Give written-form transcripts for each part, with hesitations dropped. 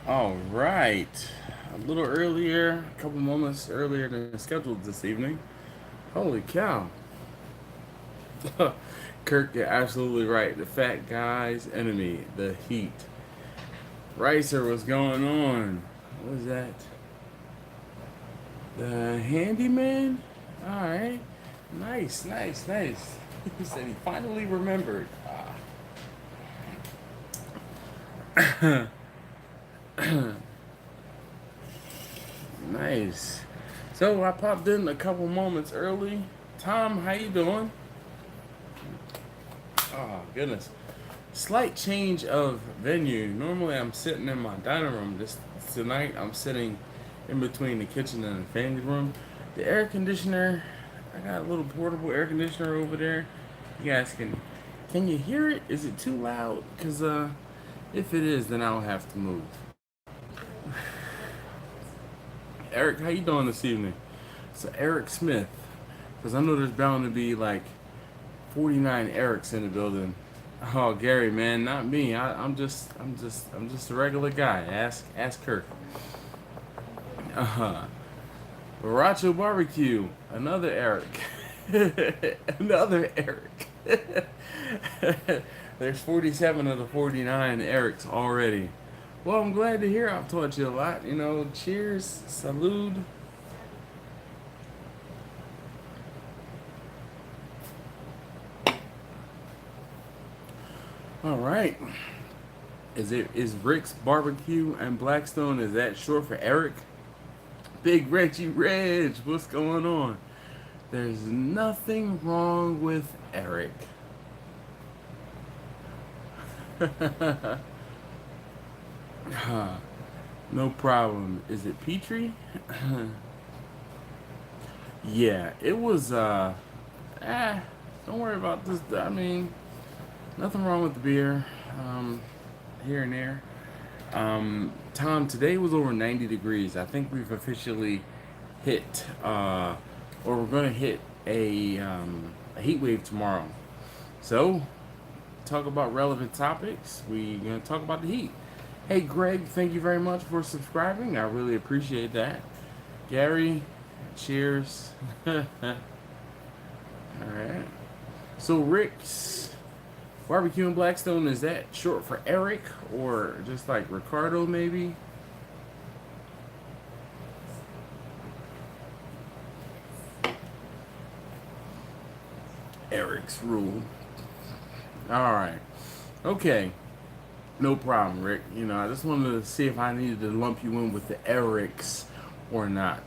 All right. A little earlier, a couple moments earlier than scheduled this evening. Holy cow. Kirk, you're absolutely right. The fat guy's enemy, the heat. Ricer, what's going on? What is that? The handyman? Alright. Nice, nice, nice. He said he finally remembered. Nice. So I popped in a couple moments early. Tom, how you doing? Oh goodness. Slight change of venue. Normally I'm sitting in my dining room. This tonight I'm sitting in between the kitchen and the family room. The air conditioner, I got a little portable air conditioner over there. You guys can you hear it? Is it too loud? Cause if it is, then I'll have to move. Eric, how you doing this evening? So Eric Smith, because I know there's bound to be like 49 Erics in the building. Oh, Gary, man, not me. I'm just a regular guy. Ask Kirk. Baracho Barbecue, another Eric, another Eric. There's 47 of the 49 Erics already. Well, I'm glad to hear I've taught you a lot. You know, cheers, salute. All right. Is Rick's Barbecue and Blackstone? Is that short for Eric? Big Reggie Reg, what's going on? There's nothing wrong with Eric. No problem. Is it Petrie? Yeah, it was eh, don't worry about this. I mean, nothing wrong with the beer. Here and there. Tom, today was over 90 degrees. I think we've officially hit, or we're going to hit a heat wave tomorrow. So, talk about relevant topics. We're going to talk about the heat. Hey, Greg, thank you very much for subscribing. I really appreciate that. Gary, cheers. All right. So, Rick's Barbecue and Blackstone, is that short for Eric or just like Ricardo, maybe? Eric's rule. All right. Okay. No problem, Rick. You know, I just wanted to see if I needed to lump you in with the Erics or not.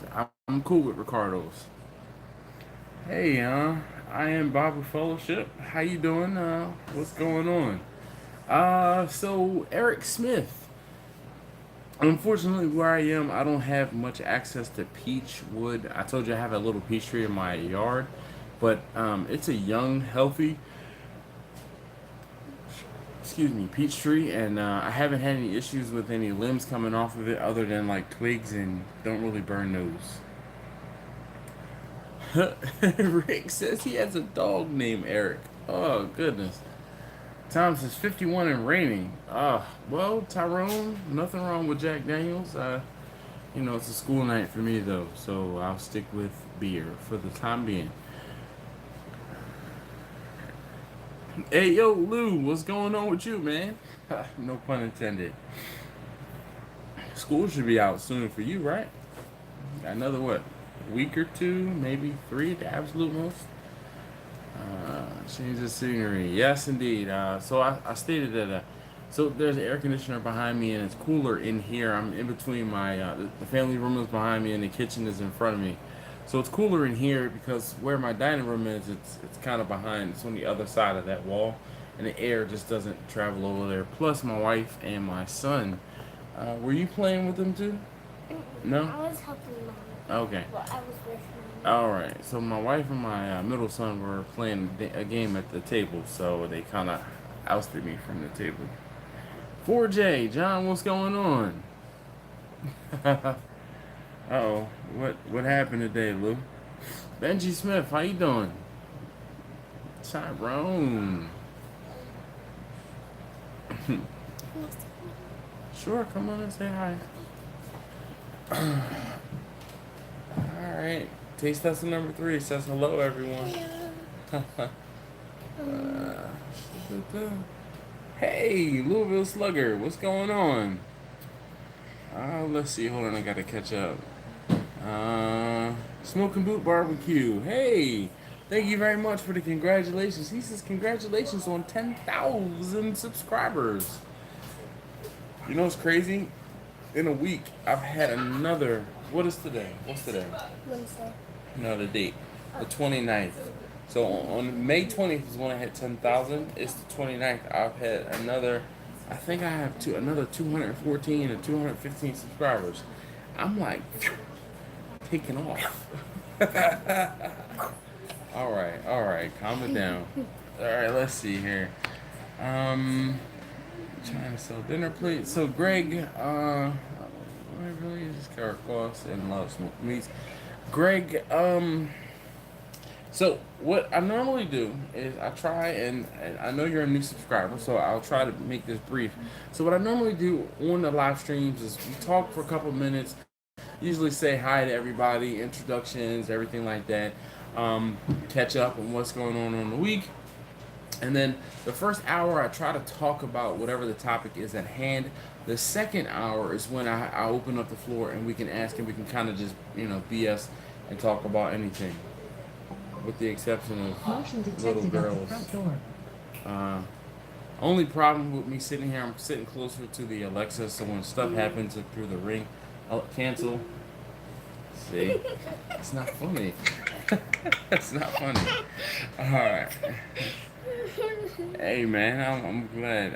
I'm cool with Ricardo's. Hey, I am Bible Fellowship. How you doing? What's going on? So Eric Smith. Unfortunately, where I am, I don't have much access to peach wood. I told you I have a little peach tree in my yard, but it's a young, healthy, excuse me, peach tree, and I haven't had any issues with any limbs coming off of it other than like twigs and don't really burn those. Rick says he has a dog named Eric. Oh, goodness. Tom says 51 and raining. Well, Tyrone, nothing wrong with Jack Daniels. You know, it's a school night for me, though, so I'll stick with beer for the time being. Hey, yo, Lou, what's going on with you, man? No pun intended. School should be out soon for you, right? Got another, what, week or two, maybe three at the absolute most? Change the scenery. Yes, indeed. So I stated that. So there's an air conditioner behind me, and it's cooler in here. I'm in between my the family room is behind me, and the kitchen is in front of me. So it's cooler in here because where my dining room is, it's kind of behind. It's on the other side of that wall, and the air just doesn't travel over there. Plus, my wife and my son. Were you playing with them too? No. I was helping mom. Okay. Well, I was with All right. So my wife and my middle son were playing a game at the table, so they kind of ousted me from the table. 4J, John, what's going on? Uh-oh, what happened today, Lou? Benji Smith, how you doing? Tyrone. Sure, come on and say hi. Alright. Taste testing number 3 says hello, everyone. Hey, Louisville Slugger, what's going on? Let's see. Hold on, I gotta catch up. Smoke and Boot Barbecue. Hey, thank you very much for the congratulations. He says congratulations on 10,000 subscribers. You know what's crazy? In a week, I've had another. What is today? What's today? Wednesday. No, the date. The 29th. So on May 20th is when I hit 10,000. It's the 29th. I've had another. I think I have another 214 or 215 subscribers. I'm like taking off. All right, calm it down. All right, let's see here. Trying to sell dinner plates. So Greg, really just cover costs and love smoked meats. Greg, so what I normally do is I try and I know you're a new subscriber, so I'll try to make this brief. So what I normally do on the live streams is we talk for a couple minutes, usually say hi to everybody, introductions, everything like that, catch up on what's going on the week. And then the first hour, I try to talk about whatever the topic is at hand. The second hour is when I open up the floor and we can ask and we can kind of just, BS and talk about anything. With the exception of little girls. Only problem with me sitting here, I'm sitting closer to the Alexa, so when stuff happens through the ring, I'll cancel. See? It's not funny. It's not funny. Alright. Hey man, I'm glad.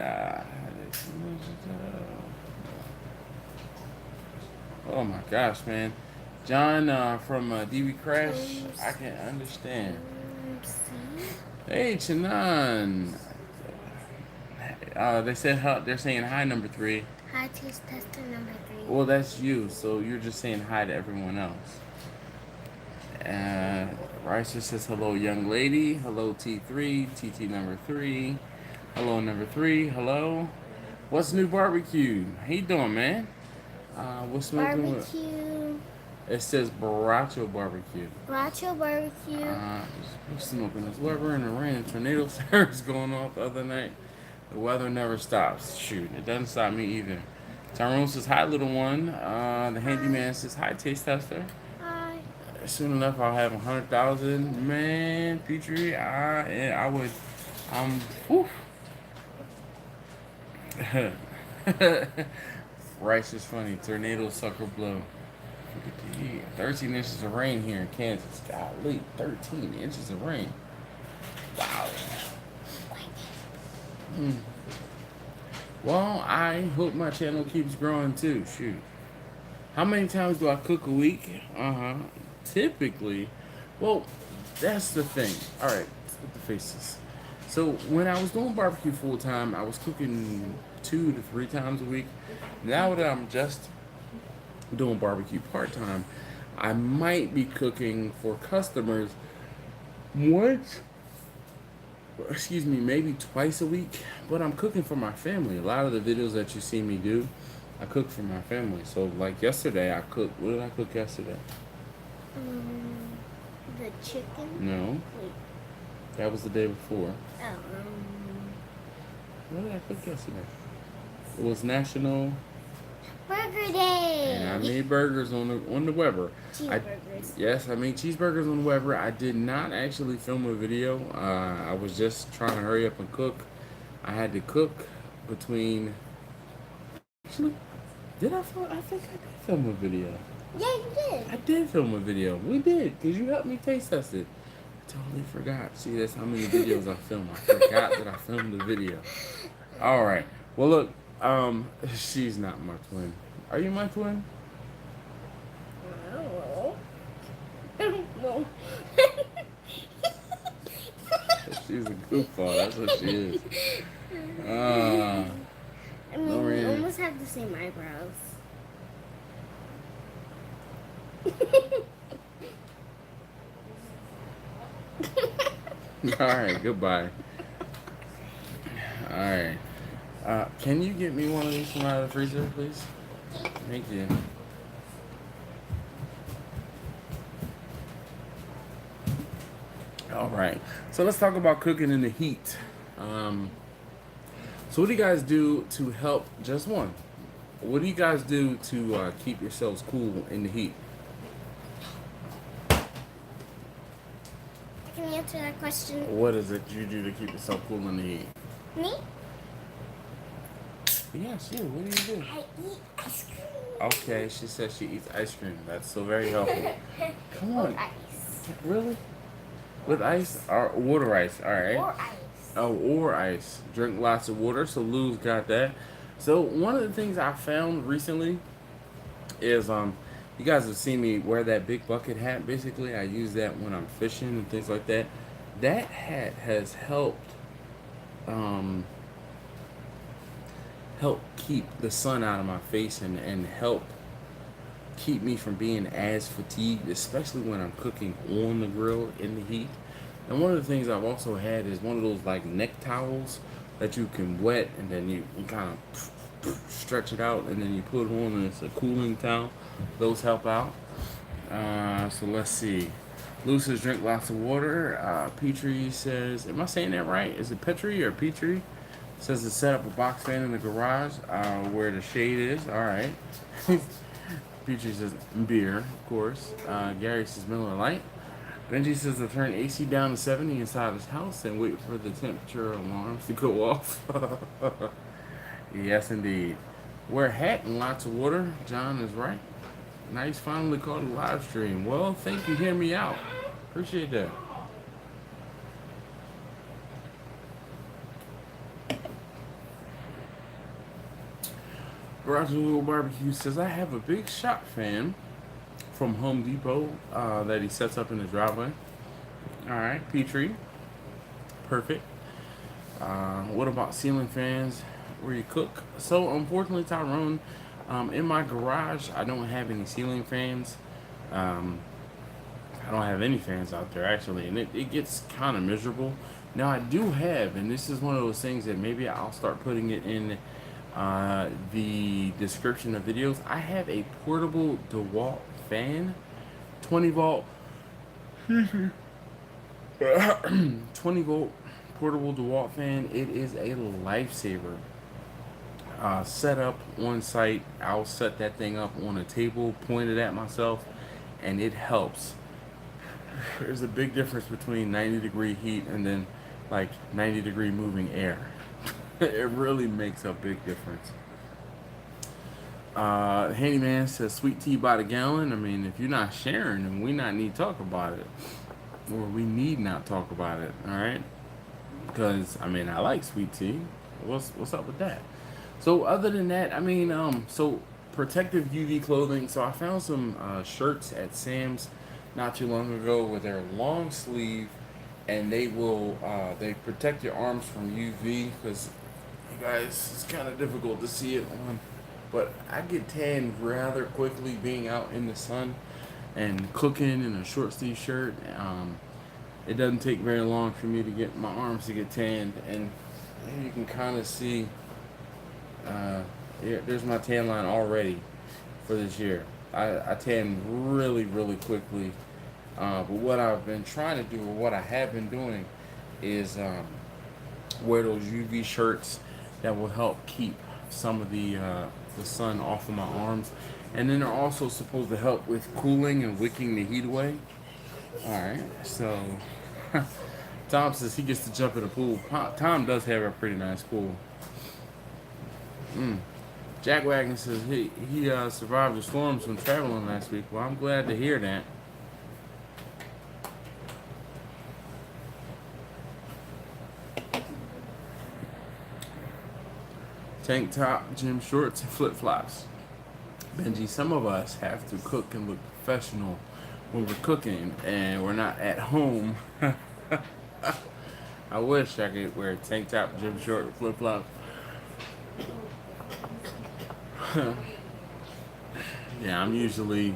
Oh my gosh, man. John from DB Crash, I can understand. Hey, Chanan. They said they're saying hi, number 3. Hi, taste tester number 3. Well, that's you, so you're just saying hi to everyone else. Ricer says hello, young lady. Hello, T3. TT number 3. Hello, number 3. Hello. What's new, barbecue? How you doing, man? What's smoking? Barbecue. It says Borracho Barbecue. Borracho Barbecue. We're smoking this weather and the rain and tornado sirens going off the other night. The weather never stops. Shoot, it doesn't stop me either. Tyrone says hi, little one. The handyman says hi, taste tester. Hi. Soon enough, I'll have 100,000. Man, Petrie, I would. Whew. Rice is funny. Tornado sucker blow. 13 inches of rain here in Kansas. Golly, 13 inches of rain. Wow. Well, I hope my channel keeps growing too. Shoot. How many times do I cook a week? Typically. Well, that's the thing. Alright, let's put the faces. So, when I was doing barbecue full time, I was cooking 2 to 3 times a week. Now that I'm just doing barbecue part-time, I might be cooking for customers maybe twice a week, but I'm cooking for my family. A lot of the videos that you see me do, I cook for my family. So like yesterday, I cooked, what did I cook yesterday? The chicken? No. Wait. That was the day before. Oh, What did I cook yesterday? It was National Burger Day. And I made burgers on the Weber. Cheeseburgers. I made cheeseburgers on the Weber. I did not actually film a video. I was just trying to hurry up and cook. I had to cook between. Actually, did I film? I think I did film a video. Yeah, you did. I did film a video. We did, because you helped me taste test it. I totally forgot. See, that's how many videos I filmed. I forgot that I filmed the video. All right. Well, look. She's not my twin. Are you my twin? No. No. She's a goofball. That's what she is. I mean, we almost have the same eyebrows. All right. Goodbye. All right. Can you get me one of these from out of the freezer, please? Thank you. All right. So let's talk about cooking in the heat. So what do you guys do to help? Just one. What do you guys do to keep yourselves cool in the heat? I can answer that question. What is it you do to keep yourself cool in the heat? Me? Yes, you. What do you do? I eat ice cream. Okay, she says she eats ice cream. That's so very helpful. Come on. Or ice. Really? With ice or water ice? All right. Or ice. Oh, or ice. Drink lots of water. So Lou's got that. So one of the things I found recently is you guys have seen me wear that big bucket hat. Basically, I use that when I'm fishing and things like that. That hat has helped help keep the sun out of my face and help keep me from being as fatigued, especially when I'm cooking on the grill in the heat. And one of the things I've also had is one of those like neck towels that you can wet and then you kind of stretch it out and then you put it on and it's a cooling towel. Those help out. So let's see. Lou says drink lots of water. Petrie says, am I saying that right? Is it Petrie or Petrie? Says to set up a box fan in the garage where the shade is. All right. Petrie says beer, of course. Gary says Miller Lite. Benji says to turn AC down to 70 inside his house and wait for the temperature alarms to go off. Yes, indeed. Wear a hat and lots of water. John is right. Nice, finally caught a live stream. Well, thank you. Hear me out. Appreciate that. Roger Little Barbecue says, I have a big shop fan from Home Depot that he sets up in the driveway. All right, Petrie. Perfect. What about ceiling fans where you cook? So, unfortunately, Tyrone, in my garage, I don't have any ceiling fans. I don't have any fans out there, actually, and it gets kind of miserable. Now, I do have, and this is one of those things that maybe I'll start putting it in the description of videos. I have a portable DeWalt fan, 20 volt 20 volt portable DeWalt fan. It is a lifesaver. Set up on site. I'll set that thing up on a table, point it at myself, and it helps. There's a big difference between 90-degree heat and then like 90-degree moving air. It really makes a big difference. Handyman says sweet tea by the gallon. I mean, if you're not sharing, then we not need to talk about it, or we need not talk about it. All right, because I mean, I like sweet tea. What's up with that? So other than that, I mean, so protective UV clothing. So I found some shirts at Sam's not too long ago with their long sleeve, and they will they protect your arms from UV because you guys, it's kind of difficult to see it on. But I get tanned rather quickly being out in the sun and cooking in a short sleeve shirt. It doesn't take very long for me to get my arms to get tanned, and you can kind of see. There's my tan line already for this year. I tan really, really quickly. But what I've been trying to do, or what I have been doing, is wear those UV shirts that will help keep some of the sun off of my arms, and then they're also supposed to help with cooling and wicking the heat away. All right, so Tom says he gets to jump in the pool. Tom does have a pretty nice pool. Jack Wagon says he survived the storms when traveling last week. Well, I'm glad to hear that. Tank top, gym shorts, and flip-flops. Benji, some of us have to cook and look professional when we're cooking and we're not at home. I wish I could wear a tank top, gym short, and flip-flops. Yeah, I'm usually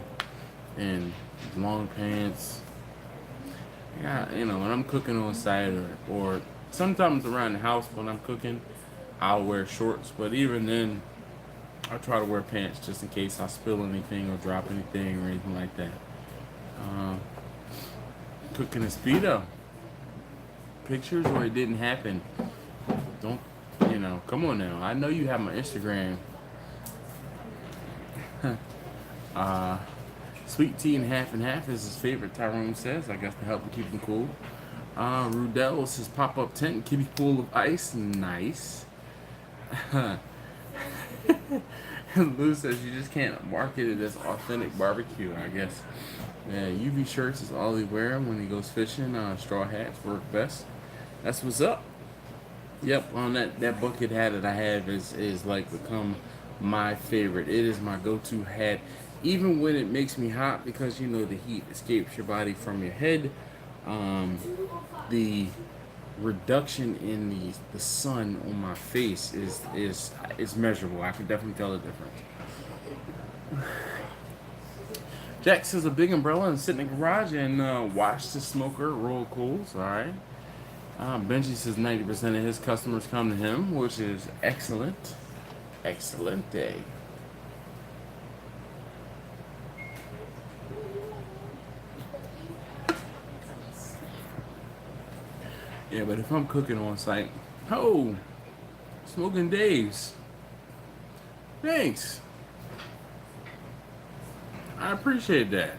in long pants. Yeah, you know, when I'm cooking on site or sometimes around the house when I'm cooking, I'll wear shorts. But even then, I try to wear pants just in case I spill anything or drop anything or anything like that. Cooking a Speedo. Pictures or it didn't happen. Don't, come on now. I know you have my Instagram. Sweet tea and half is his favorite, Tyrone says. I guess to help him keep him cool. Rudell says pop-up tent, kiddie pool of ice. Nice. Lou says you just can't market it as authentic barbecue, I guess. Yeah, UV shirts is all he wears when he goes fishing. Straw hats work best. That's what's up. Yep, on that bucket hat that I have is like become my favorite. It is my go-to hat, even when it makes me hot, because the heat escapes your body from your head. The reduction in the sun on my face is measurable. I can definitely tell the difference. Jack says a big umbrella and sit in the garage and watch the smoker roll coals. All right. Benji says 90% of his customers come to him, which is excellent. Excellent day. Yeah, but if I'm cooking on site, Smoking Dave's. Thanks. I appreciate that.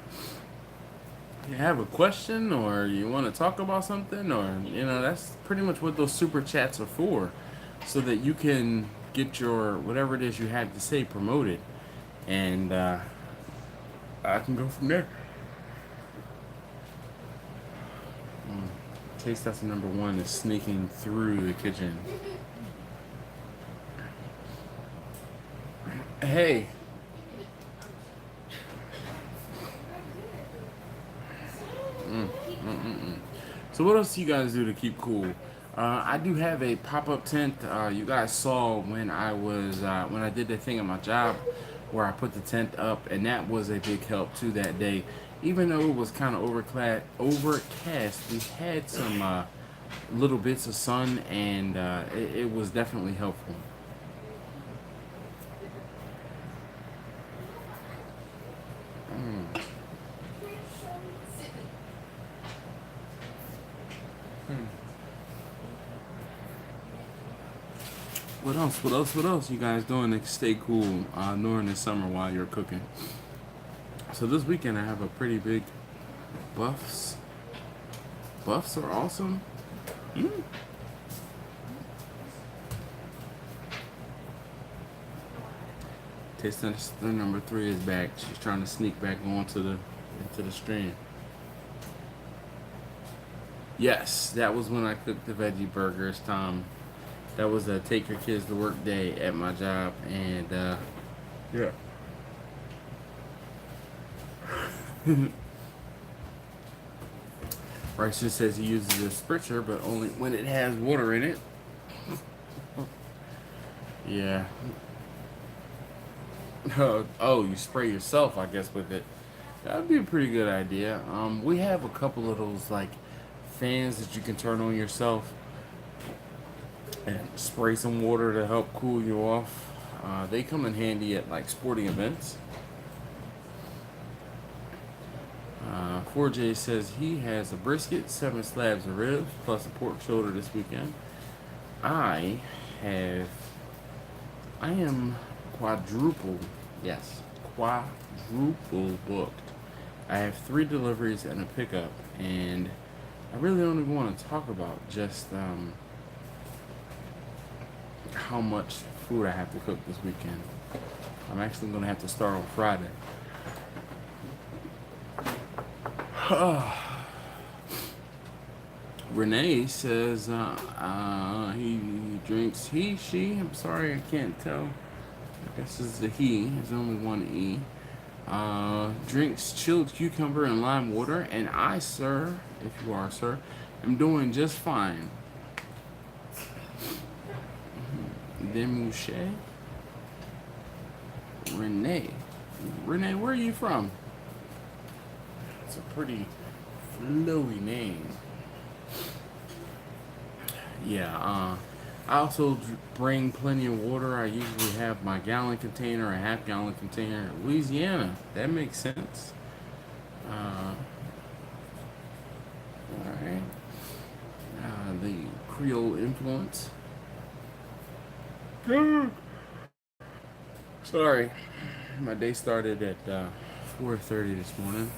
You have a question or you want to talk about something, or that's pretty much what those super chats are for, so that you can get your whatever it is you have to say promoted, and I can go from there. Taste test number 1 is sneaking through the kitchen. Hey. So what else do you guys do to keep cool? I do have a pop-up tent. You guys saw when I did that thing at my job where I put the tent up, and that was a big help too that day. Even though it was kind of overcast, we had some little bits of sun, and it was definitely helpful. What else you guys doing to stay cool during the summer while you're cooking? So this weekend I have a pretty big buffs. Buffs are awesome. Taste tester number 3 is back. She's trying to sneak back into the stream. Yes, that was when I cooked the veggie burgers, Tom. That was a take your kids to work day at my job, and yeah. Bryce just says he uses a spritzer, but only when it has water in it. Yeah. Oh, you spray yourself, I guess, with it. That'd be a pretty good idea. We have a couple of those like fans that you can turn on yourself and spray some water to help cool you off. They come in handy at like sporting events. 4J says he has a brisket, 7 slabs of ribs, plus a pork shoulder this weekend. I am quadruple booked. I have 3 deliveries and a pickup, and I really don't even want to talk about just how much food I have to cook this weekend. I'm actually going to have to start on Friday. Renee says he drinks she. I'm sorry, I can't tell. I guess this is a he. There's only one E. Drinks chilled cucumber and lime water, and I, sir, if you are, sir, am doing just fine. Demouche. Renee, where are you from? It's a pretty flowy name. Yeah, I also bring plenty of water. I usually have my gallon container, a half-gallon container. Louisiana, that makes sense. All right. The Creole influence. Sorry, my day started at 4:30 this morning.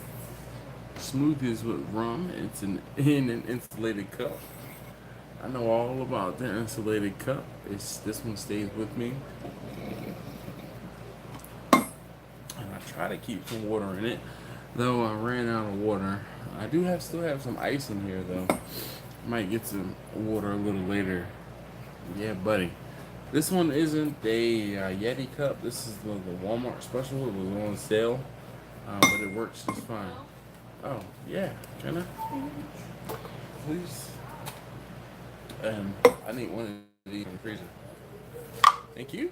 Smoothies with rum. It's in an insulated cup. I know all about the insulated cup. This one stays with me, and I try to keep some water in it. Though I ran out of water. I still have some ice in here though. Might get some water a little later. Yeah, buddy. This one isn't a Yeti cup. This is the Walmart special. It was on sale, but it works just fine. Oh, yeah. Can I? Please. I need one of these from the freezer. Thank you.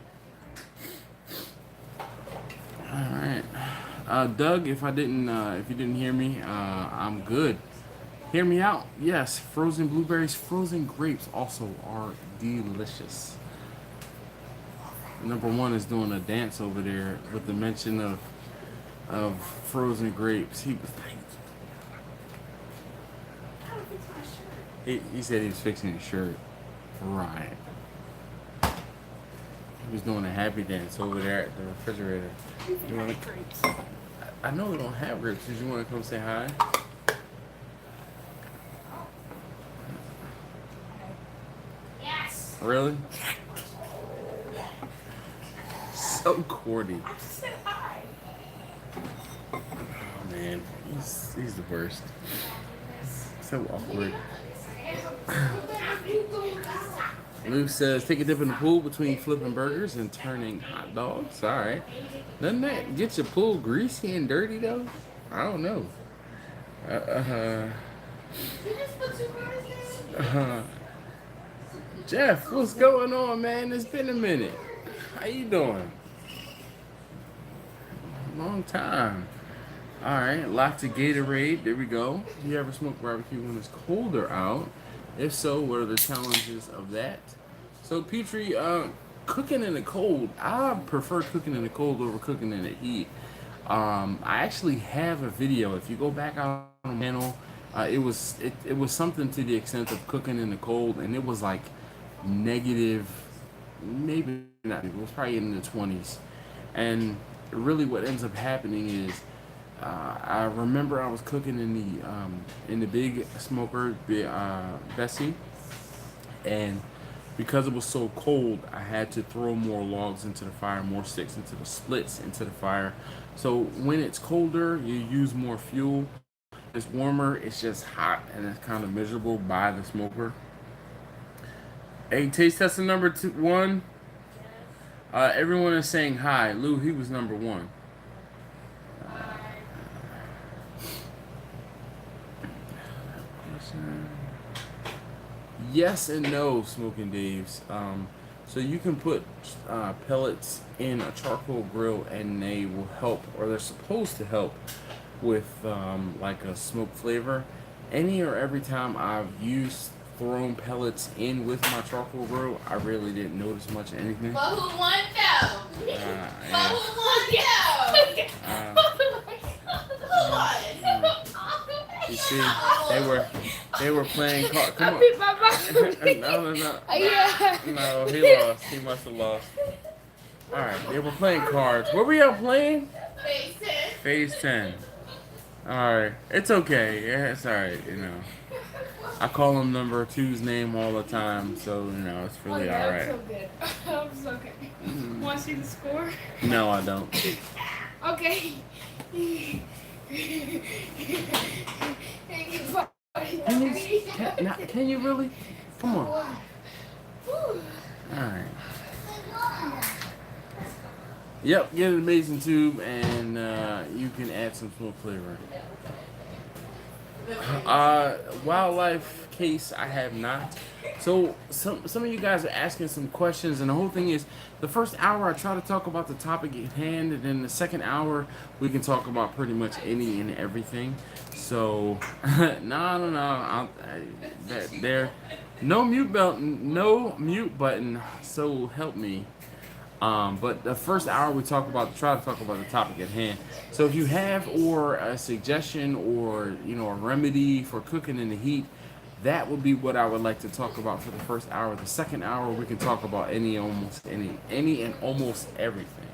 All right. Doug, if you didn't hear me, I'm good. Hear me out. Yes, frozen blueberries, frozen grapes also are delicious. Number one is doing a dance over there with the mention of frozen grapes. He said he was fixing his shirt. Right. He was doing a happy dance over there at the refrigerator. You want grapes? I know we don't have grapes. Did you want to come say hi? Yes. Really? So corny. Oh man, he's the worst. So awkward. Lou says, take a dip in the pool between flipping burgers and turning hot dogs. All right. Doesn't that get your pool greasy and dirty though? I don't know. Jeff, what's going on, man? It's been a minute. How you doing? Long time. All right, lots of Gatorade. There we go. Do you ever smoke barbecue when it's colder out? If so, what are the challenges of that? So, Petrie, cooking in the cold, I prefer cooking in the cold over cooking in the heat. I actually have a video. If you go back on the channel, it was something to the extent of cooking in the cold, and it was like negative, maybe not. It was probably in the 20s, and really what ends up happening is I remember I was cooking in the big smoker, Bessie, and because it was so cold, I had to throw more logs into the fire, more sticks into the splits into the fire. So when it's colder, you use more fuel. It's warmer, it's just hot, and it's kind of miserable by the smoker. Hey, taste testing number 1. Everyone is saying hi. Lou, he was number 1. Yes and no, Smoking Daves. So you can put pellets in a charcoal grill, and they will help, or they're supposed to help with like a smoke flavor. Any or every time I've thrown pellets in with my charcoal grill, I really didn't notice much of anything. But who won though? Yeah. But who won though? You see, they were playing cards. Come on. No. No, he lost. He must have lost. All right, they were playing cards. What were y'all playing? Phase 10. All right, it's okay. Yeah, it's all right. You know, I call him number 2's name all the time, so you know it's really all right. I'm so good. I'm so good. Want to see the score? No, I don't. Okay. Can you really? Come on. All right. Yep, get an amazing tube, and you can add some smoke flavor. Wildlife case, I have not. So some of you guys are asking some questions, and the whole thing is, the first hour I try to talk about the topic at hand, and then the second hour we can talk about pretty much any and everything. So no, there, no mute button, no mute button. So help me. But the first hour we try to talk about the topic at hand. So if you have or a suggestion or a remedy for cooking in the heat, that would be what I would like to talk about for the first hour. The second hour we can talk about any and almost everything.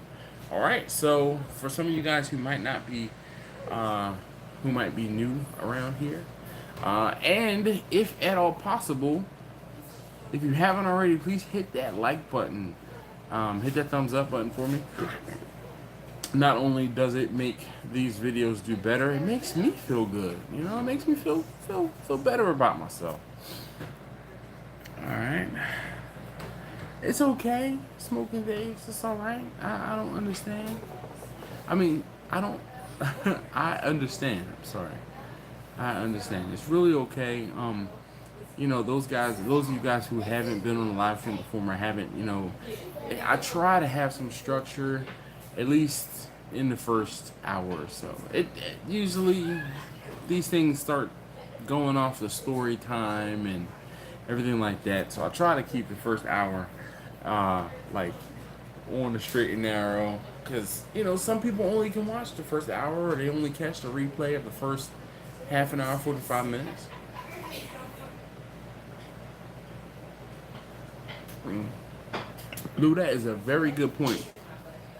All right. So for some of you guys who might not be new around here, and if at all possible, if you haven't already, please hit that like button. Hit that thumbs up button for me. Not only does it make these videos do better, it makes me feel good. It makes me feel better about myself. All right. It's okay. Smoking vapes, it's all right. I don't understand. I mean, I don't. I understand. I'm sorry. I understand. It's really okay. Those of you guys who haven't been on the live stream before or haven't, I try to have some structure, at least in the first hour or so. It usually, these things start going off the story time and everything like that. So I try to keep the first hour, like on the straight and narrow, because some people only can watch the first hour, or they only catch the replay of the first half an hour, 45 minutes. Lou, that is a very good point.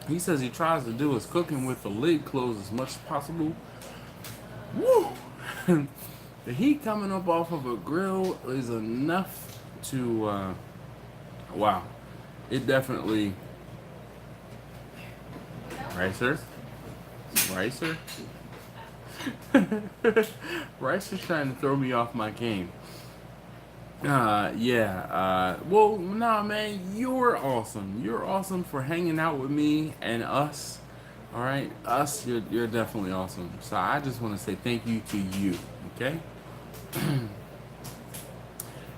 He says he tries to do his cooking with the lid closed as much as possible. Woo! The heat coming up off of a grill is enough to, wow. It definitely, Ricer? Ricer's trying to throw me off my game. Well, nah, man, you're awesome. You're awesome for hanging out with me and us. All right, us, you're definitely awesome. So I just want to say thank you to you. Okay.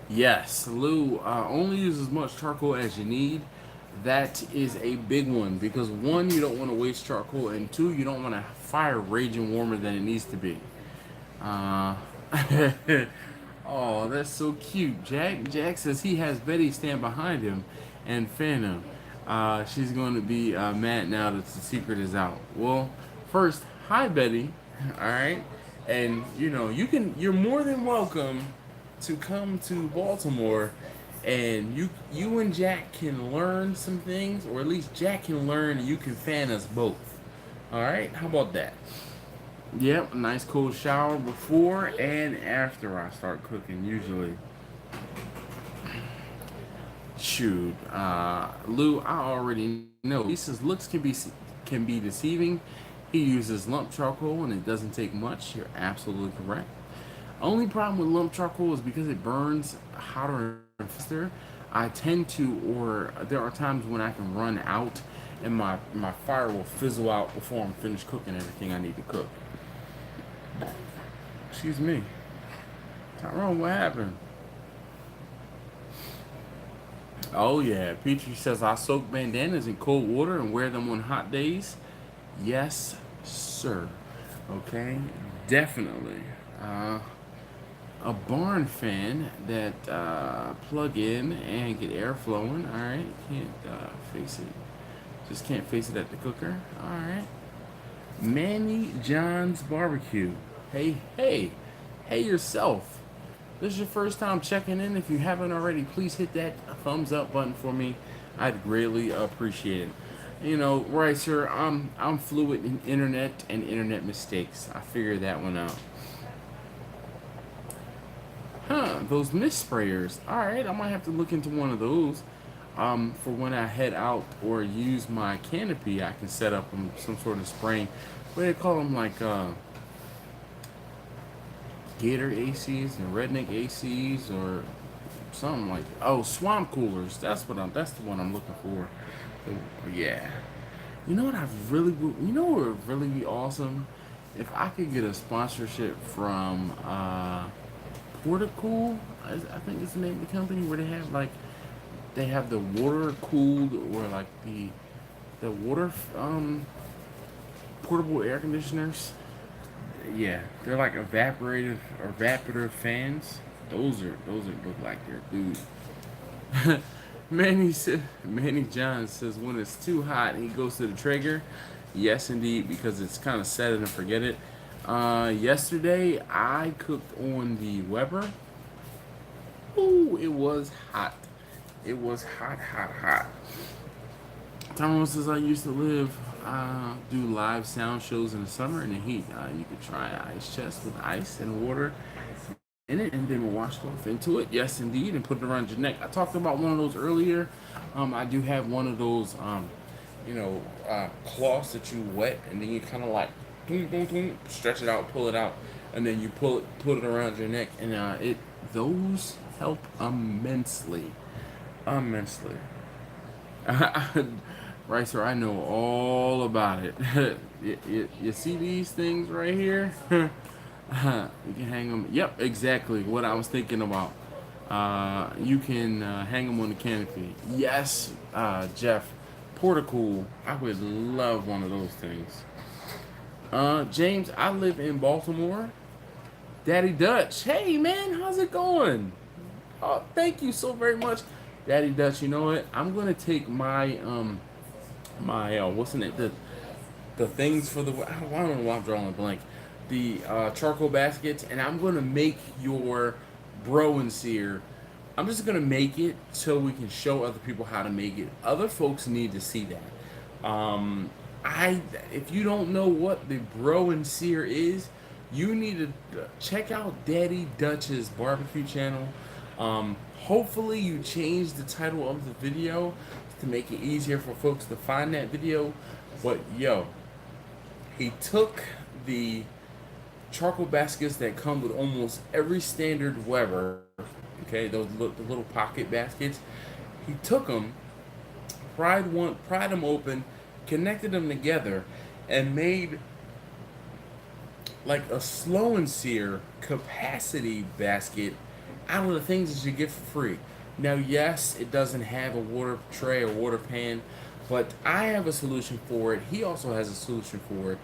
Yes, Lou. Only use as much charcoal as you need. That is a big one, because one, you don't want to waste charcoal, and two, you don't want a fire raging warmer than it needs to be. Oh, that's so cute. Jack says he has Betty stand behind him and fan him. She's going to be mad now that the secret is out. Well, first, hi Betty. All right, and you're more than welcome to come to Baltimore, and you and Jack can learn some things, or at least Jack can learn, and you can fan us both. All right, how about that? Yep, a nice cold shower before and after I start cooking, usually. Shoot, Lou, I already know. He says looks can be deceiving. He uses lump charcoal and it doesn't take much. You're absolutely correct. Only problem with lump charcoal is because it burns hotter and faster. I tend to, or there are times when I can run out and my fire will fizzle out before I'm finished cooking everything I need to cook. Excuse me. Tyrone, what happened? Oh yeah, Petrie says I soak bandanas in cold water and wear them on hot days. Yes, sir. Okay, definitely. A barn fan that plug in and get air flowing. All right, can't face it. Just can't face it at the cooker. All right. Manny John's Barbecue. Hey yourself. This is your first time checking in. If you haven't already, please hit that thumbs up button for me. I'd greatly appreciate it. Right, sir, I'm fluid in internet and internet mistakes. I figured that one out. Those mist sprayers. Alright, I might have to look into one of those. For when I head out or use my canopy, I can set up some sort of spraying. What do they call them? Like Gator ACs and Redneck ACs or something like. Oh, swamp coolers. That's the one I'm looking for. Yeah. You know what would really be awesome if I could get a sponsorship from Portacool, I think it's the name of the company, where they have the water cooled, or like the water portable air conditioners. Yeah, they're like evaporative fans. Those look like they're dude. Manny John says when it's too hot, he goes to the Traeger. Yes, indeed, because it's kind of set it and forget it. Yesterday I cooked on the Weber. Ooh, it was hot. It was hot, hot, hot. Thomas says I used to do live sound shows in the summer in the heat. You could try ice chest with ice and water in it, and then washcloth into it. Yes, indeed, and put it around your neck. I talked about one of those earlier. I do have one of those, cloths that you wet, and then you kind of like boom, boom, boom, stretch it out, pull it out, and then you put it around your neck, and those help immensely, immensely. Right, sir, I know all about it. You see these things right here? You can hang them. Yep, exactly what I was thinking about. You can hang them on the canopy. Yes, Jeff, Portacool. I would love one of those things. James, I live in Baltimore. Daddy Dutch. Hey, man, how's it going? Oh, thank you so very much, Daddy Dutch. You know what? I'm gonna take my what's in it, the things for the, I don't know why I'm drawing a blank, the charcoal baskets, and I'm gonna make your bro and sear. I'm just gonna make it so we can show other people how to make it. Other folks need to see that. If you don't know what the bro and sear is, you need to check out Daddy Dutch's barbecue channel. Hopefully you change the title of the video to make it easier for folks to find that video. But yo, he took the charcoal baskets that come with almost every standard Weber, okay, the little pocket baskets. He took them, pried them open, connected them together, and made like a slow and sear capacity basket out of the things that you get for free. Now, yes, it doesn't have a water tray or water pan, but I have a solution for it. He also has a solution for it.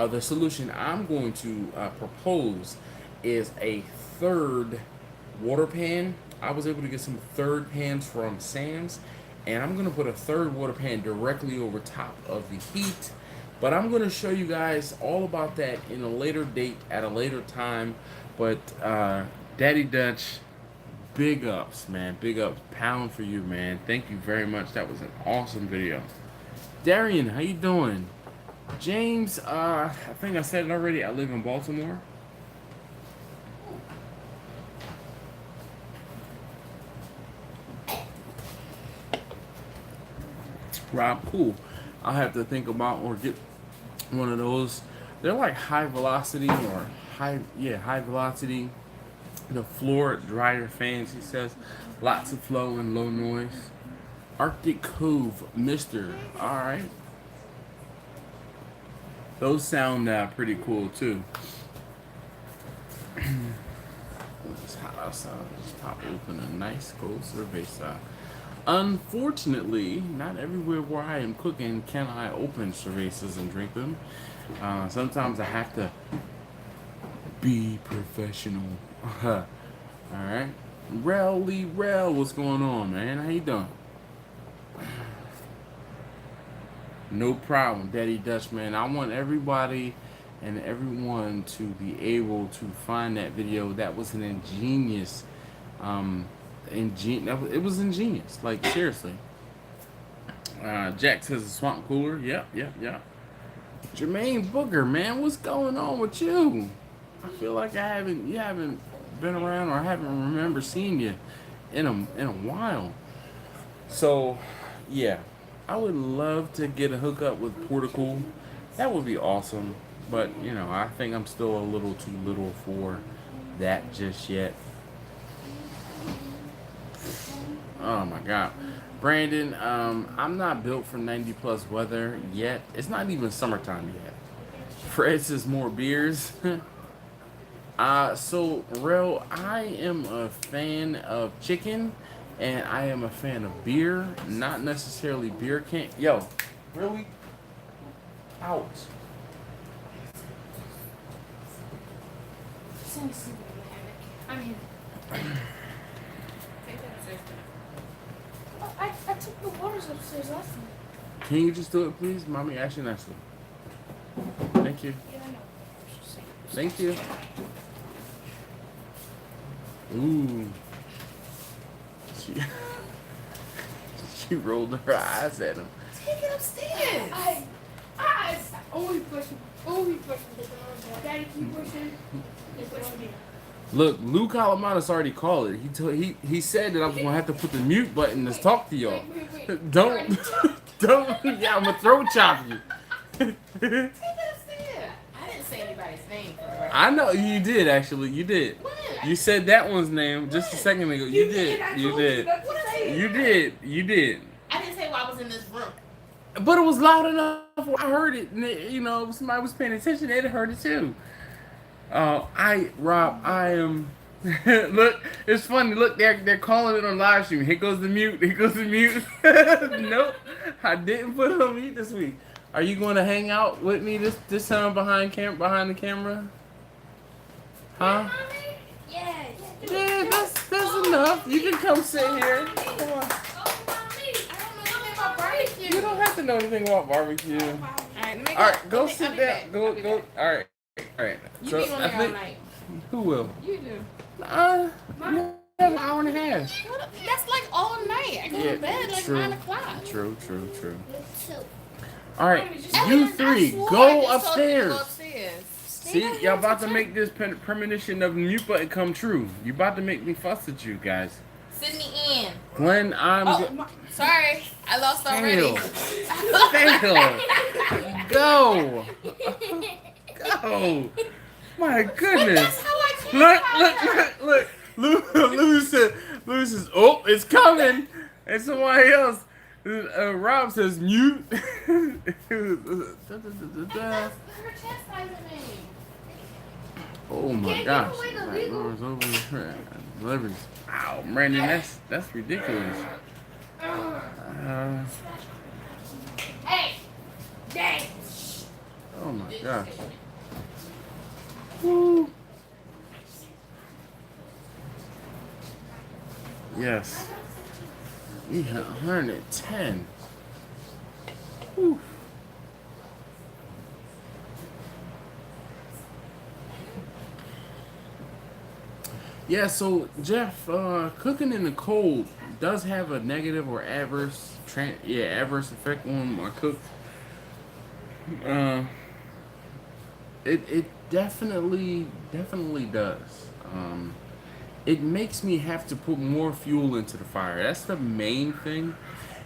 The solution I'm going to propose is a third water pan. I was able to get some third pans from Sam's, and I'm going to put a third water pan directly over top of the heat. But I'm going to show you guys all about that in a later date, at a later time. But Daddy Dutch, big ups, man. Big ups. Pound for you, man. Thank you very much. That was an awesome video. Darian, how you doing? James, I think I said it already. I live in Baltimore. Rob, cool. I'll have to think about or get one of those. They're like high velocity or high velocity. The floor dryer fans, he says. Lots of flow and low noise. Arctic Cove, Mister. Alright. Those sound pretty cool too. It's hot outside. Just pop open a nice cold cerveza. Unfortunately, not everywhere where I am cooking can I open cervezas and drink them. Sometimes I have to be professional. Alright. Rel, what's going on, man? How you doing? No problem, Daddy Dutch, man. I want everybody and everyone to be able to find that video. That was an ingenious, it was ingenious. Like, seriously. Jack says a swamp cooler. Yep. Jermaine Booker, man, what's going on with you? I feel like you haven't been around, or I haven't remember seeing you in a while. So, yeah. I would love to get a hookup with Portacool. That would be awesome. But, you know, I think I'm still a little too little for that just yet. Oh my God. Brandon, I'm not built for 90 plus weather yet. It's not even summertime yet. Fred says more beers. So, Rel, I am a fan of chicken, and I am a fan of beer, not necessarily beer can. Yo, really? Out. I'm here. I took the waters upstairs last night. Can you just do it, please? Mommy asked you nicely. Thank you. Yeah, I know. Thank you. Ooh. She, she rolled her eyes at him. Take it upstairs. I always push him. Always push him. Daddy, keep pushing. Keep pushing. Look, Lou Calamanis already called it. He said that I was gonna have to put the mute button to talk to y'all. Wait. Don't. Yeah, I'm gonna throat chop you. Take it upstairs. I didn't say anybody's name for the record. I know you did actually. You did. When? You said that one's name just a second ago. You did. You did. You did. You did. I didn't say while I was in this room. But it was loud enough. I heard it. And you know, somebody was paying attention. They'd heard it too. Rob, I am. Look, it's funny. Look, they're calling it on live stream. Here goes the mute. Here goes the mute. Nope, I didn't put it on mute this week. Are you going to hang out with me this time behind the camera? Huh? Yeah. Yeah, that's enough. You can come sit here. Come on. Oh, mommy. I don't know anything about barbecue. You don't have to know anything about barbecue. Alright, All right, go sit down. Go. All right. You So be on I there all think night. who will? You do. We have an hour and a half. That's like all night. I go to bed like 9 o'clock. True. So, All right, I you mean, I three, swore I go just told you to upstairs. go upstairs. See, y'all about to make this premonition of the mute button come true. You about to make me fuss at you guys. Send me in. Glenn, Sorry, I lost already. Fail. Go. Go. My goodness. That's how I came. Look. Lou says, oh, it's coming. And somebody else, Rob says, mute. Her chastising me. Oh my Can't gosh. give away the legal. Doors over. Deliveries. Ow, Brandon, that's ridiculous. Hey. Dang. Oh my gosh. Woo. Yes. We had 110. Woo. Yeah, so Jeff, cooking in the cold does have a negative or adverse effect on my cook. It definitely does. It makes me have to put more fuel into the fire. That's the main thing.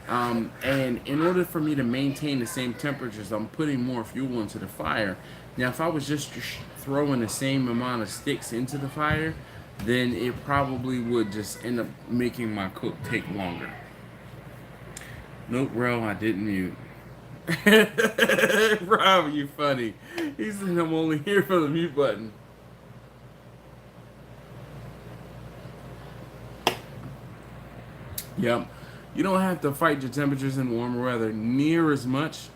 And in order for me to maintain the same temperatures, I'm putting more fuel into the fire. Now, if I was just throwing the same amount of sticks into the fire, then it probably would just end up making my cook take longer. Nope, Rel, I didn't mute. Rob, you funny. He said I'm only here for the mute button. Yep. You don't have to fight your temperatures in warmer weather near as much.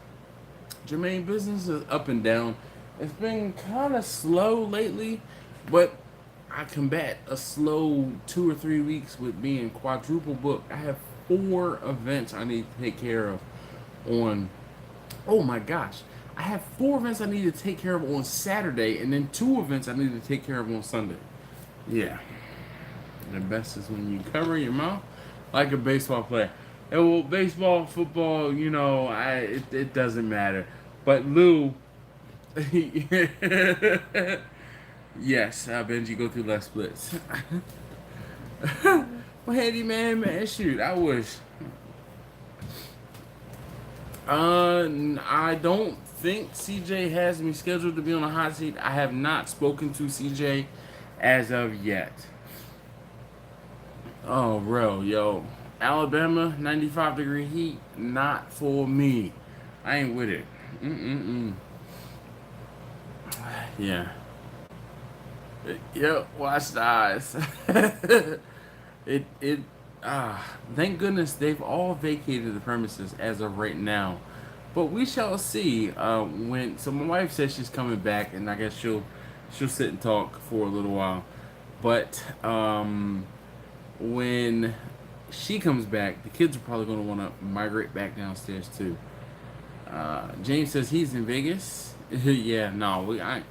Jermaine, business is up and down. It's been kind of slow lately, but I combat a slow 2 or 3 weeks with being quadruple booked. I have 4 events I need to take care of on, oh my gosh. I have 4 events I need to take care of on Saturday, and then 2 events I need to take care of on Sunday. Yeah. The best is when you cover your mouth like a baseball player. And well, baseball, football, you know, it doesn't matter. But Lou, yes, Benji, go through less splits. Well, handy man, shoot, I wish. I don't think CJ has me scheduled to be on a hot seat. I have not spoken to CJ as of yet. Oh, bro, yo. Alabama, 95-degree heat, not for me. I ain't with it. Yeah. Yep, watch the eyes. it thank goodness they've all vacated the premises as of right now. But we shall see. So my wife says she's coming back, and I guess she'll sit and talk for a little while. But when she comes back, the kids are probably going to want to migrate back downstairs too. James says he's in Vegas. Yeah, no, I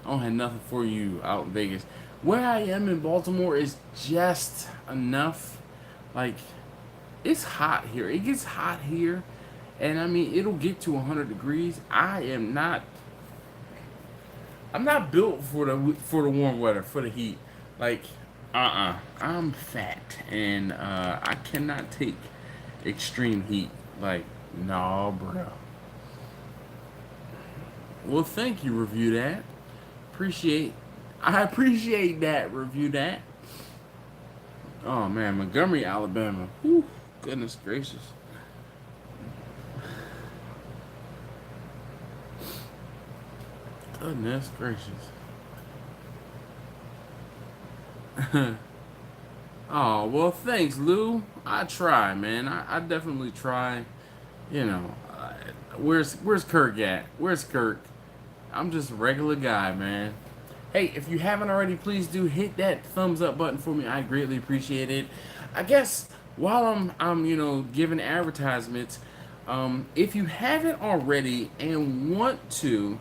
don't have nothing for you out in Vegas. Where I am in Baltimore is just enough. Like, it's hot here. It gets hot here. And I mean, it'll get to 100 degrees. I'm not built for the warm weather, for the heat. Like, I'm fat, and I cannot take extreme heat. Like, no, bro. Well, thank you, Review That. I appreciate that, Review That. Oh man, Montgomery, Alabama. Whew, goodness gracious. Goodness gracious. Oh, well, thanks, Lou. I try, man. I definitely try. You know, where's Kirk at? Where's Kirk? I'm just a regular guy, man. Hey, if you haven't already, please do hit that thumbs up button for me. I greatly appreciate it. I guess while I'm giving advertisements, if you haven't already and want to,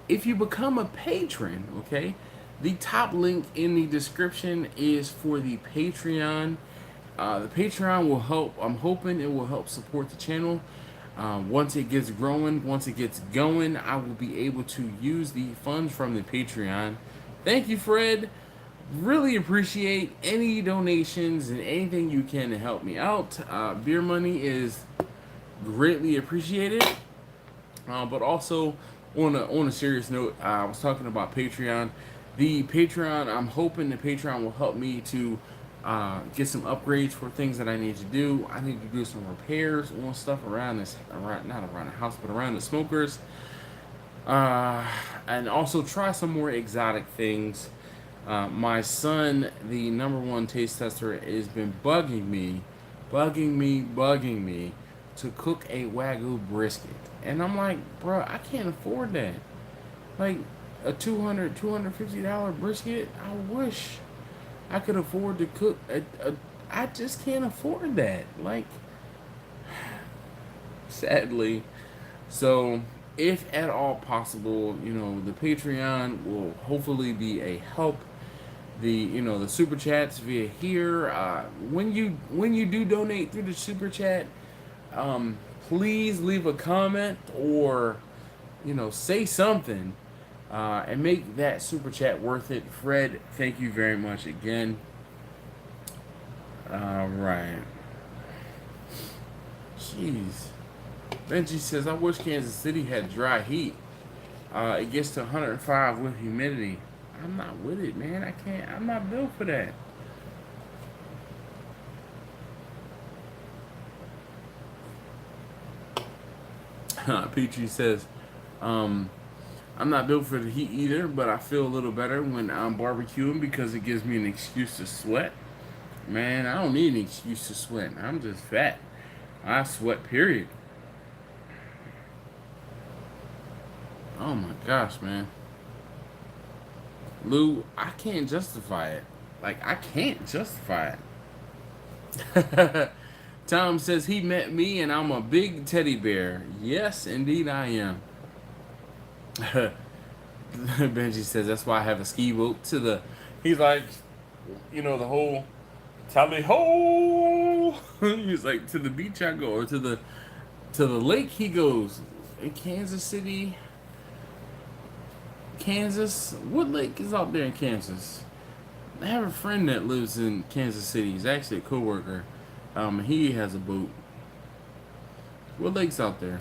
if you become a patron, okay, the top link in the description is for the Patreon. The Patreon will help. I'm hoping it will help support the channel. Once it gets growing, once it gets going, I will be able to use the funds from the Patreon. Thank you, Fred. Really appreciate any donations and anything you can to help me out. Beer money is greatly appreciated. But also, on a serious note, I was talking about Patreon. The Patreon, I'm hoping the Patreon will help me to get some upgrades for things that I need to do. I need to do some repairs on stuff not around the house, but around the smokers. And also try some more exotic things. My son, the #1 taste tester, has been bugging me to cook a Wagyu brisket. And I'm like, bro, I can't afford that. Like a $250 brisket, I wish I could afford to cook. I just can't afford that. Like, sadly. So, if at all possible, the Patreon will hopefully be a help. The super chats via here. When you do donate through the super chat, please leave a comment or say something. And make that super chat worth it. Fred, thank you very much again. Alright. Jeez. Benji says, I wish Kansas City had dry heat. It gets to 105 with humidity. I'm not with it, man. I'm not built for that. Petrie says, I'm not built for the heat either, but I feel a little better when I'm barbecuing because it gives me an excuse to sweat. Man, I don't need an excuse to sweat. I'm just fat. I sweat, period. Oh my gosh, man. Lou, I can't justify it. Like, I can't justify it. Tom says he met me and I'm a big teddy bear. Yes, indeed I am. Benji says that's why I have a ski boat he's like, the whole tally ho. He's like, to the beach I go, or to the lake he goes. In Kansas City, Kansas. What lake is out there in Kansas? I have a friend that lives in Kansas City. He's actually a coworker. He has a boat. What lake's out there?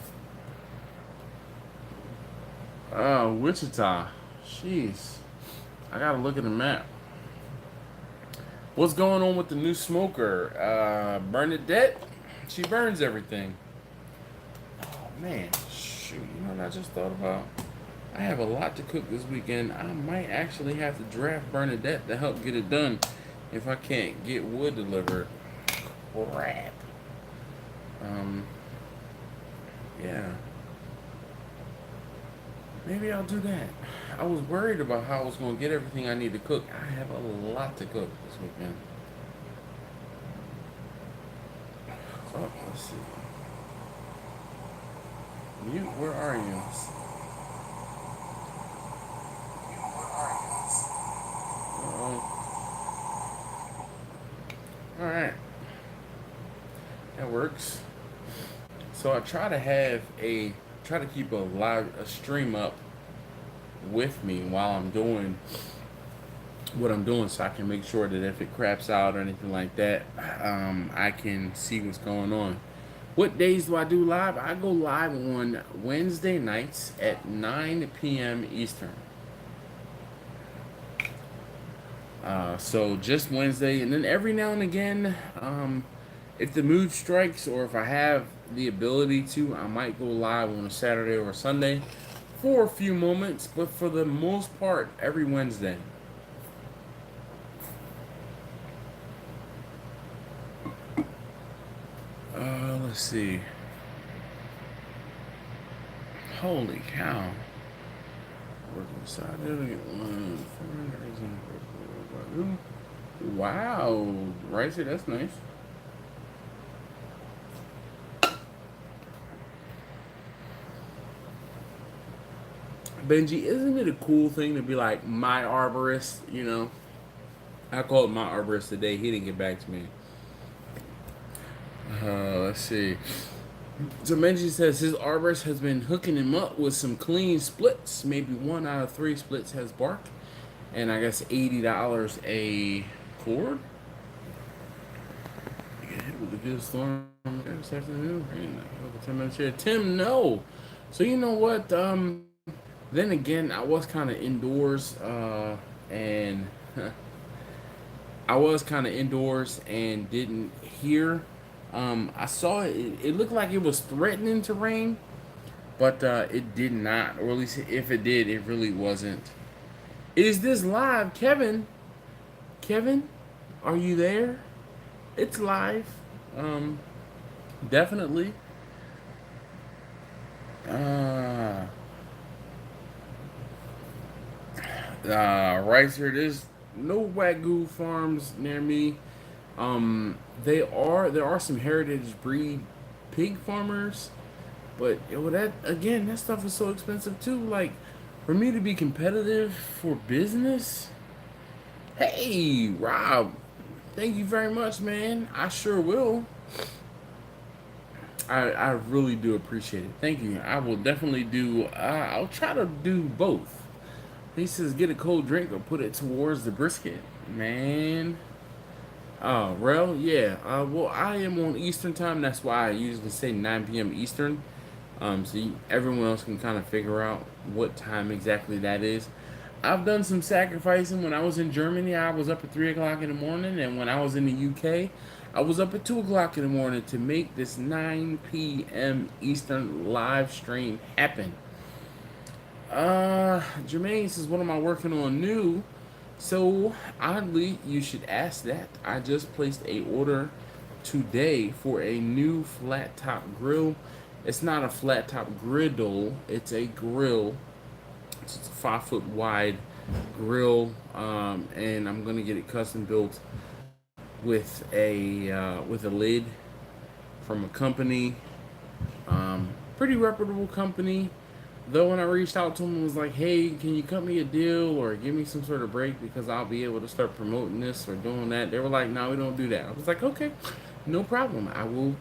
Wichita. Jeez. I gotta look at the map. What's going on with the new smoker? Bernadette? She burns everything. Oh, man. Shoot. You know what I just thought about? I have a lot to cook this weekend. I might actually have to draft Bernadette to help get it done if I can't get wood delivered. Crap. Yeah. Maybe I'll do that. I was worried about how I was going to get everything I need to cook. I have a lot to cook this weekend. Oh, let's see. Mute, where are you? Alright. That works. So I try to keep a stream up with me while I'm doing what I'm doing, so I can make sure that if it craps out or anything like that, I can see what's going on. What days do I do live? I go live on Wednesday nights at 9 p.m. Eastern. So just Wednesday, and then every now and again, if the mood strikes or if I have the ability to, I might go live on a Saturday or a Sunday for a few moments, but for the most part, every Wednesday. Let's see. Holy cow. Working side, wow, right here, that's nice. Benji, isn't it a cool thing to be like my arborist? You know, I called my arborist today. He didn't get back to me. Let's see. So Benji says his arborist has been hooking him up with some clean splits. Maybe 1 out of 3 splits has bark, and I guess $80 a cord. You get hit with a good storm this afternoon. 10 minutes here. Tim, no. So you know what? Then again, I was kind of indoors, and didn't hear. I saw it. It looked like it was threatening to rain, but it did not. Or at least if it did, it really wasn't. Is this live, Kevin? Kevin, are you there? It's live. Definitely. Right here, there's no Wagyu farms near me. There are some heritage breed pig farmers, but that stuff is so expensive too. Like, for me to be competitive for business. Hey, Rob, thank you very much, man. I sure will. I really do appreciate it. Thank you. I will definitely do. I'll try to do both. He says, get a cold drink or put it towards the brisket, man. Rel, yeah. Well, I am on Eastern time. That's why I usually say 9 p.m. Eastern. Everyone else can kind of figure out what time exactly that is. I've done some sacrificing. When I was in Germany, I was up at 3 o'clock in the morning. And when I was in the UK, I was up at 2 o'clock in the morning to make this 9 p.m. Eastern live stream happen. Jermaine says, what am I working on new? So, oddly, you should ask that. I just placed a order today for a new flat top grill. It's not a flat top griddle, it's a grill. It's a 5-foot wide grill, and I'm gonna get it custom built with a lid from a company, pretty reputable company. Though when I reached out to him and was like, hey, can you cut me a deal or give me some sort of break because I'll be able to start promoting this or doing that, they were like, no, we don't do that. I was like, okay, no problem. I will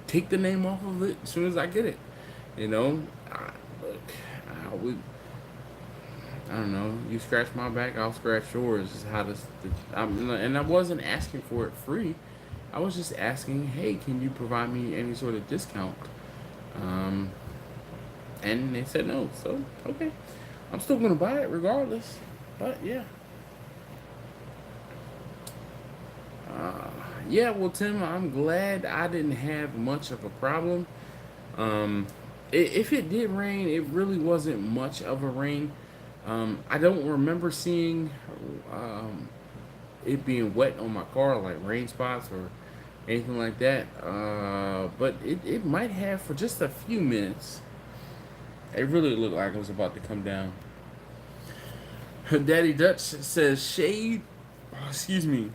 take the name off of it as soon as I get it. You know, I don't know, you scratch my back, I'll scratch yours. Is how this, and I wasn't asking for it free. I was just asking, hey, can you provide me any sort of discount? And they said no, so okay. I'm still gonna buy it regardless. But yeah. Yeah, well, Tim, I'm glad I didn't have much of a problem. if it did rain, it really wasn't much of a rain. I don't remember seeing it being wet on my car, like rain spots or anything like that. But it might have for just a few minutes. It really looked like it was about to come down. Daddy Dutch says shade, excuse me,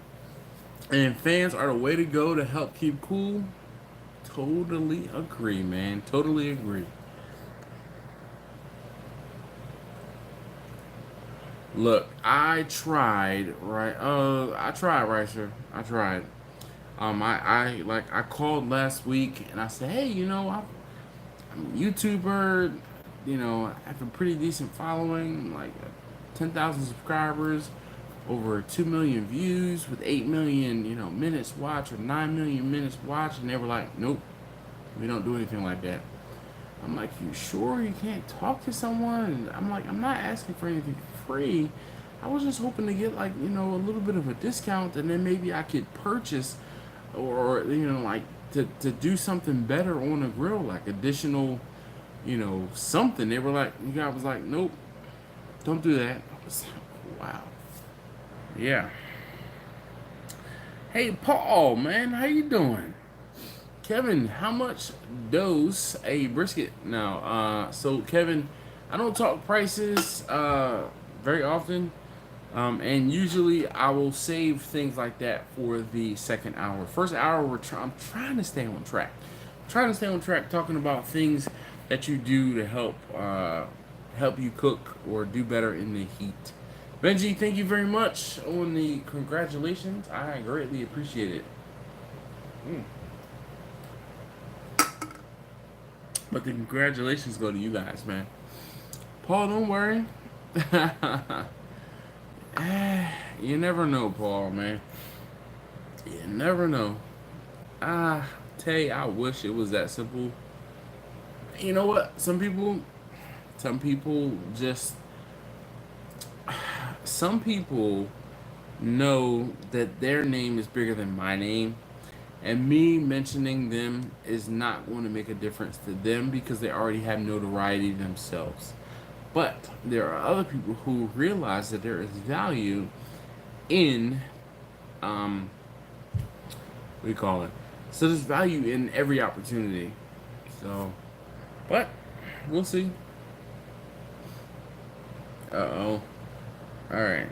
and fans are the way to go to help keep cool. Totally agree, man. Totally agree. Look, I tried, right? I tried, right, sir. I tried. I called last week and I said, hey, I'm a YouTuber. I have a pretty decent following, like 10,000 subscribers, over 2 million views with 8 million, minutes watched or 9 million minutes watched. And they were like, nope, we don't do anything like that. I'm like, you sure you can't talk to someone? And I'm like, I'm not asking for anything free. I was just hoping to get like, a little bit of a discount, and then maybe I could purchase or like to do something better on the grill, like additional, something. They were like, you guys was like, nope, don't do that. I was like, wow. Yeah. Hey, Paul, man, how you doing? Kevin, how much does a brisket now? So Kevin, I don't talk prices very often, and usually I will save things like that for the second hour. First hour, I'm trying to stay on track. Talking about things that you do to help you cook or do better in the heat. Benji, thank you very much on the congratulations. I greatly appreciate it. But the congratulations go to you guys, man. Paul, don't worry. You never know, Paul, man. You never know. Tay, I wish it was that simple. You know what? Some people know that their name is bigger than my name. And me mentioning them is not going to make a difference to them because they already have notoriety themselves. But there are other people who realize that there is value in, what do you call it? So there's value in every opportunity. So, but we'll see. Uh-oh. All right.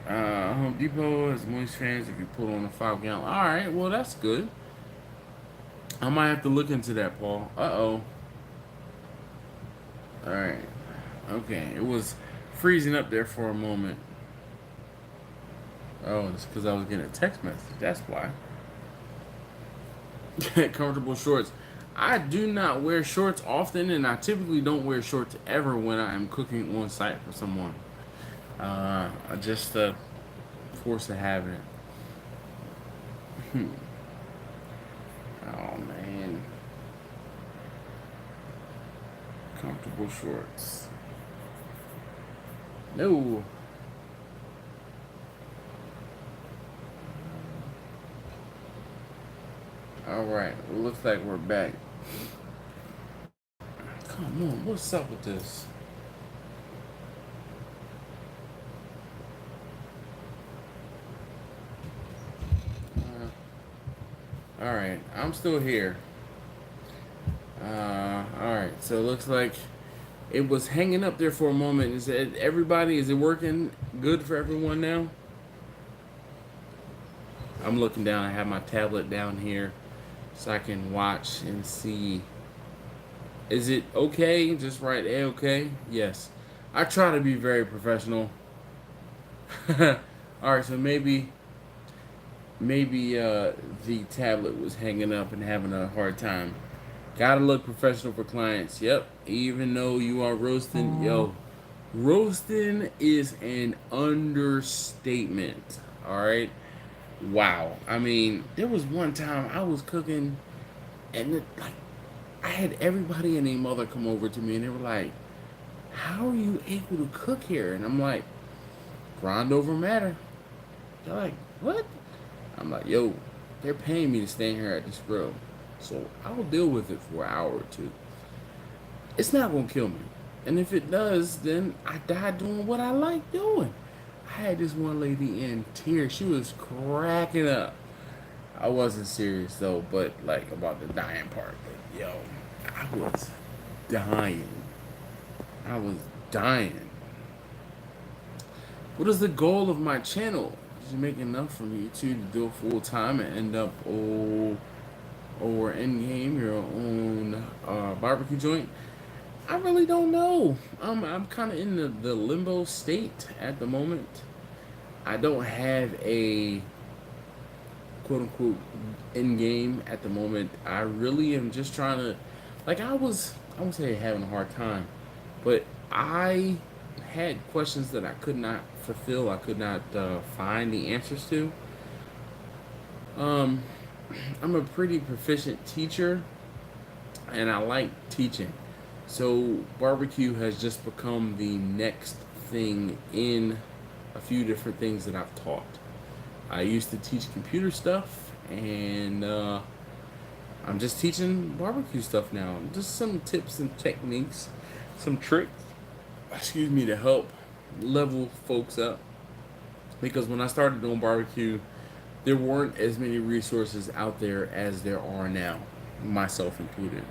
Home Depot has moist fans if you put on a 5-gallon. All right, well that's good. I might have to look into that, Paul. Uh-oh. All right. Okay, it was freezing up there for a moment. Oh, it's because I was getting a text message. That's why. Comfortable shorts. I do not wear shorts often, and I typically don't wear shorts ever when I am cooking on site for someone. I just forced to have it. Oh man. Comfortable shorts. No. Alright, well, looks like we're back. Come on, what's up with this? Alright, I'm still here. Alright, so it looks like it was hanging up there for a moment. Is it everybody? Is it working good for everyone now? I'm looking down. I have my tablet down here so I can watch and see. Is it okay? Just write A-okay? Yes. I try to be very professional. Alright, so maybe the tablet was hanging up and having a hard time. Gotta look professional for clients. Yep. Even though you are roasting, yo, roasting is an understatement. All right. Wow. I mean, there was one time I was cooking, and I had everybody and their mother come over to me, and they were like, "How are you able to cook here?" And I'm like, "Grind over matter." They're like, "What?" I'm like, "Yo, they're paying me to stand here at this grill, so I'll deal with it for an hour or two." it's not gonna kill me. And if it does, then I die doing what I like doing. I had this one lady in tears. She was cracking up. I wasn't serious though, but like about the dying part. But yo, I was dying. I was dying. What is the goal of my channel? Is it make enough for me to do it full time and end up or end game your own barbecue joint? I really don't know. I'm kind of in the limbo state at the moment. I don't have a quote unquote end game at the moment. I really am just trying to, like I won't say having a hard time, but I had questions that I could not fulfill. I could not find the answers to. I'm a pretty proficient teacher, and I like teaching. So barbecue has just become the next thing in a few different things that I've taught. I used to teach computer stuff, and I'm just teaching barbecue stuff now. Just some tips and techniques, some tricks, excuse me, to help level folks up. Because when I started doing barbecue, there weren't as many resources out there as there are now, myself included.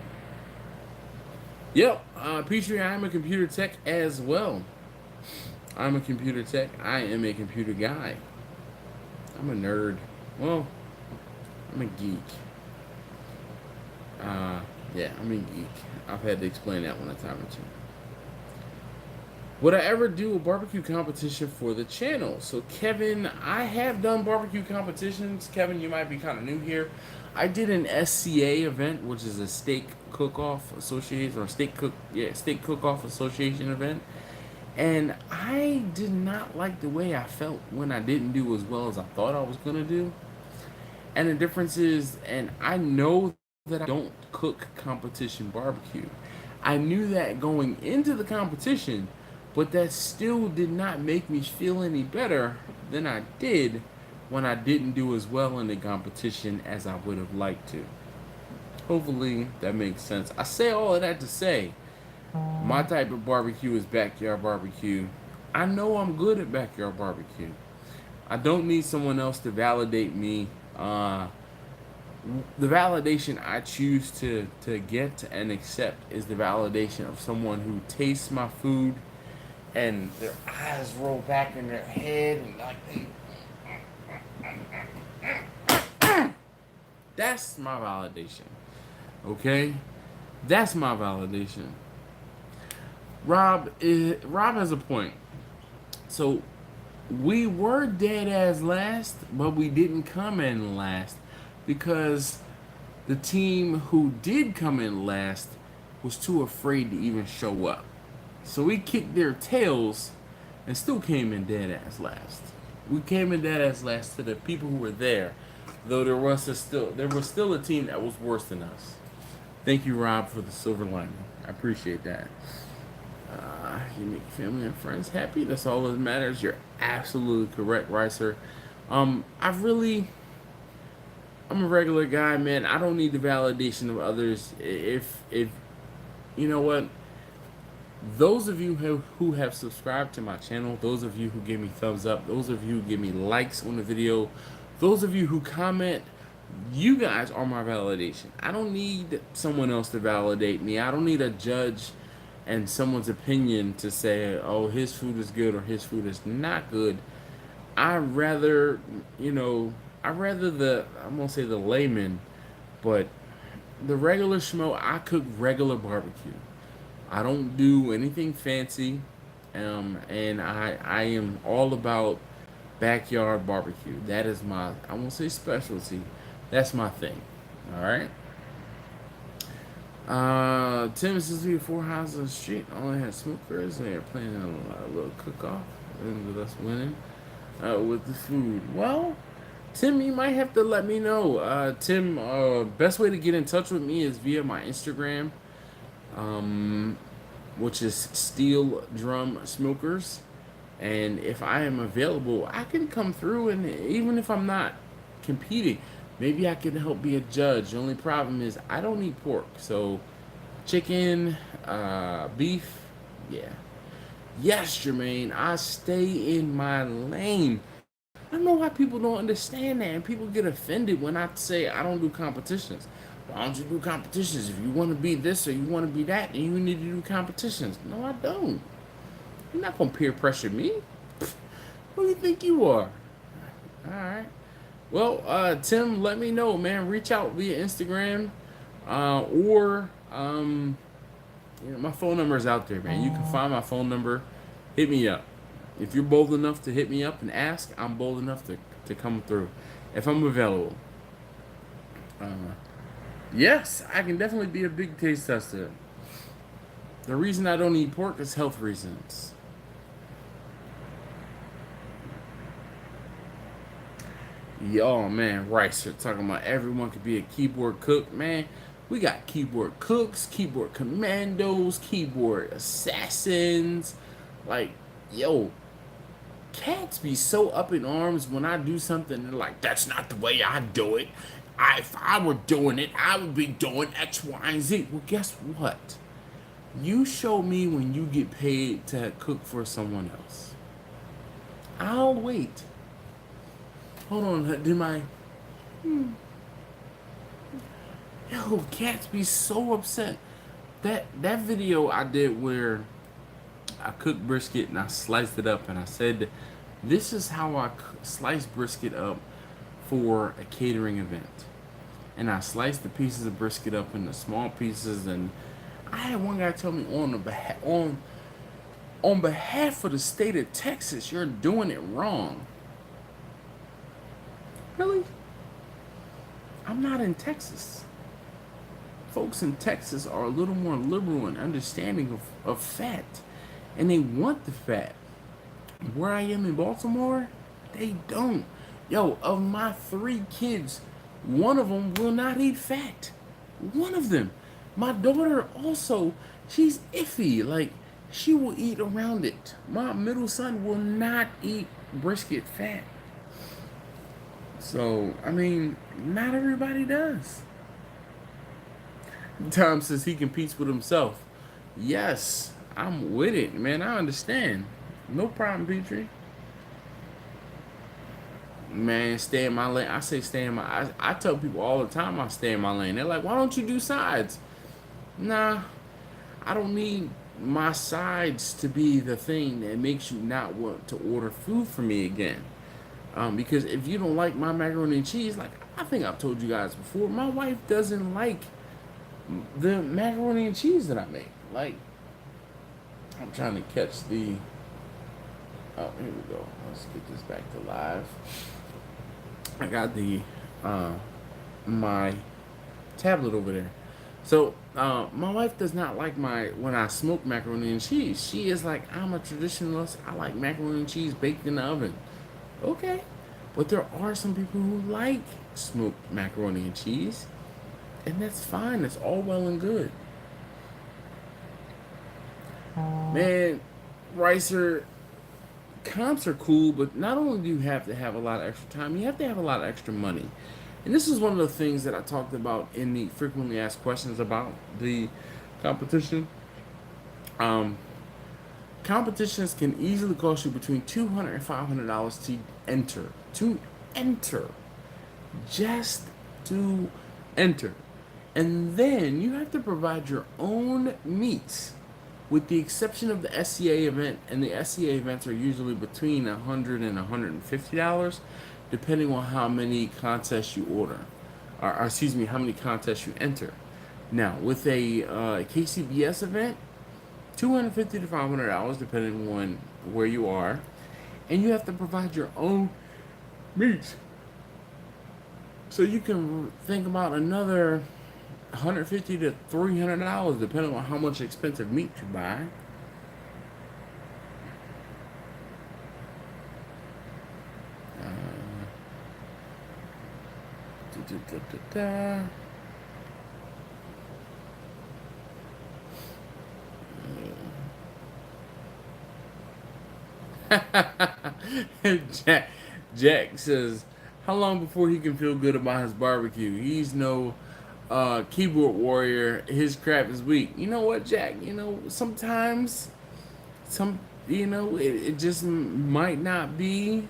Yep, Petrie, I'm a computer tech as well. I'm a computer tech. I am a computer guy. I'm a nerd. Well, I'm a geek. Yeah, I'm a geek. I've had to explain that one a time or two. Would I ever do a barbecue competition for the channel? So, Kevin, I have done barbecue competitions. Kevin, you might be kind of new here. I did an SCA event, which is a steak cook-off association, or steak cook-off association event. And I did not like the way I felt when I didn't do as well as I thought I was going to do. And the difference is, and I know that I don't cook competition barbecue. I knew that going into the competition, but that still did not make me feel any better than I did when I didn't do as well in the competition as I would have liked to. Hopefully that makes sense. I say all of that to say, my type of barbecue is backyard barbecue. I know I'm good at backyard barbecue. I don't need someone else to validate me. The validation I choose to get and accept is the validation of someone who tastes my food and their eyes roll back in their head and like that's my validation. Okay? That's my validation. Rob has a point. So we were dead as last, but we didn't come in last because the team who did come in last was too afraid to even show up. So we kicked their tails and still came in dead as last. We came in dead as last to the people who were there, though there was still a team that was worse than us. Thank you, Rob, for the silver lining. I appreciate that. You make family and friends happy. That's all that matters. You're absolutely correct, Ricer. I'm a regular guy, man. I don't need the validation of others. If you know what, those of you who have subscribed to my channel, those of you who give me thumbs up, those of you who give me likes on the video, those of you who comment, you guys are my validation. I don't need someone else to validate me. I don't need a judge and someone's opinion to say, oh, his food is good or his food is not good. I rather the, I'm gonna say the layman, but the regular schmo, I cook regular barbecue. I don't do anything fancy, and I am all about backyard barbecue. That is my, I won't say specialty, that's my thing. All right. Tim says we have 4 houses on the street, only had smokers, and they're planning a little cook-off, and with us winning with the food. Well, Tim, you might have to let me know. Tim, best way to get in touch with me is via my Instagram, which is Steel Drum Smokers. And if I am available, I can come through, and even if I'm not competing, maybe I can help be a judge. The only problem is I don't eat pork, so chicken, beef. Yeah. Yes, Jermaine, I stay in my lane. I don't know why people don't understand that, and people get offended when I say I don't do competitions. Why don't you do competitions? If you want to be this or you want to be that, then you need to do competitions. No, I don't. You're not going to peer pressure me. Who do you think you are? All right. Well, Tim, let me know, man. Reach out via Instagram, or my phone number is out there, man. You can find my phone number. Hit me up. If you're bold enough to hit me up and ask, I'm bold enough to come through if I'm available. Yes, I can definitely be a big taste tester. The reason I don't eat pork is health reasons. Yo, man, Rice, you're talking about everyone could be a keyboard cook, man. We got keyboard cooks, keyboard commandos, keyboard assassins. Like, yo, cats be so up in arms when I do something. They're like, that's not the way I do it. If I were doing it, I would be doing X, Y, and Z. Well, guess what? You show me when you get paid to cook for someone else. I'll wait. Hold on, did my... Yo, cats be so upset. That video I did where I cooked brisket and I sliced it up and I said, this is how I slice brisket up for a catering event. And I sliced the pieces of brisket up into small pieces, and I had one guy tell me on behalf of the state of Texas, you're doing it wrong. Really? I'm not in Texas. Folks in Texas are a little more liberal and understanding of fat. And they want the fat. Where I am in Baltimore, they don't. Yo, of my 3 kids, one of them will not eat fat. One of them. My daughter also, she's iffy. Like, she will eat around it. My middle son will not eat brisket fat. So, I mean, not everybody does. Tom says he competes with himself. Yes, I'm with it, man. I understand. No problem, Petrie. Man, stay in my lane. I say stay in my... I tell people all the time I stay in my lane. They're like, why don't you do sides? Nah, I don't need my sides to be the thing that makes you not want to order food from me again. Because if you don't like my macaroni and cheese, like I think I've told you guys before, my wife doesn't like the macaroni and cheese that I make. Like, I'm trying to catch the... Oh, here we go. Let's get this back to live. I got the my tablet over there. So my wife does not like when I smoke macaroni and cheese. She is like, I'm a traditionalist. I like macaroni and cheese baked in the oven. Okay, but there are some people who like smoked macaroni and cheese, and that's fine. It's all well and good. Man, Ricer, comps are cool, but not only do you have to have a lot of extra time, you have to have a lot of extra money. And this is one of the things that I talked about in the frequently asked questions about the competition. Competitions can easily cost you between $200 and $500 to enter. To enter. Just to enter. And then you have to provide your own meats, with the exception of the SCA event, and the SCA events are usually between $100 and $150, depending on how many contests you order, or excuse me, how many contests you enter. Now, with a KCBS event, $250 to $500, depending on where you are, and you have to provide your own meats. So you can think about another $150 to $300, depending on how much expensive meat you buy. Jack says, how long before he can feel good about his barbecue? He's no keyboard warrior, his crap is weak. You know what, Jack? You know, sometimes it just might not be.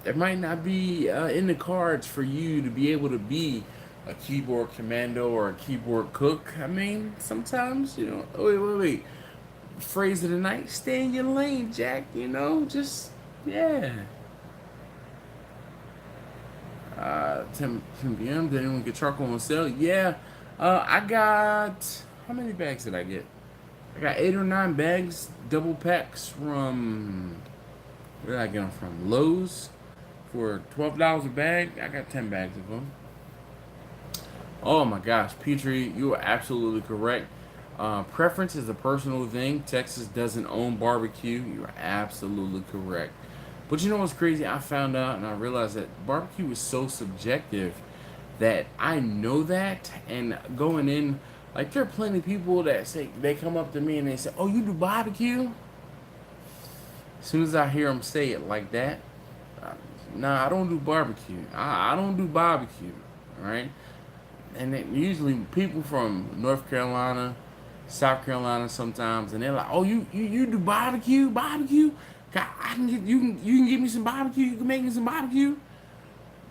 It might not be in the cards for you to be able to be a keyboard commando or a keyboard cook. I mean, sometimes, wait. Phrase of the night, stay in your lane, Jack, just, yeah. 10 p.m. Did anyone get charcoal on sale? Yeah. I got, how many bags did I get? I got 8 or 9 bags, double packs from, where did I get them from? Lowe's for $12 a bag. I got 10 bags of them. Oh my gosh, Petrie, you are absolutely correct. Preference is a personal thing. Texas doesn't own barbecue. You are absolutely correct. But you know what's crazy? I found out and I realized that barbecue is so subjective that I know that. And going in, like, there are plenty of people that say, they come up to me and they say, oh, you do barbecue? As soon as I hear them say it like that, nah, I don't do barbecue. I don't do barbecue, all right? And then usually people from North Carolina, South Carolina sometimes, and they're like, "Oh, you do barbecue? Barbecue? I can get you can give me some barbecue. You can make me some barbecue."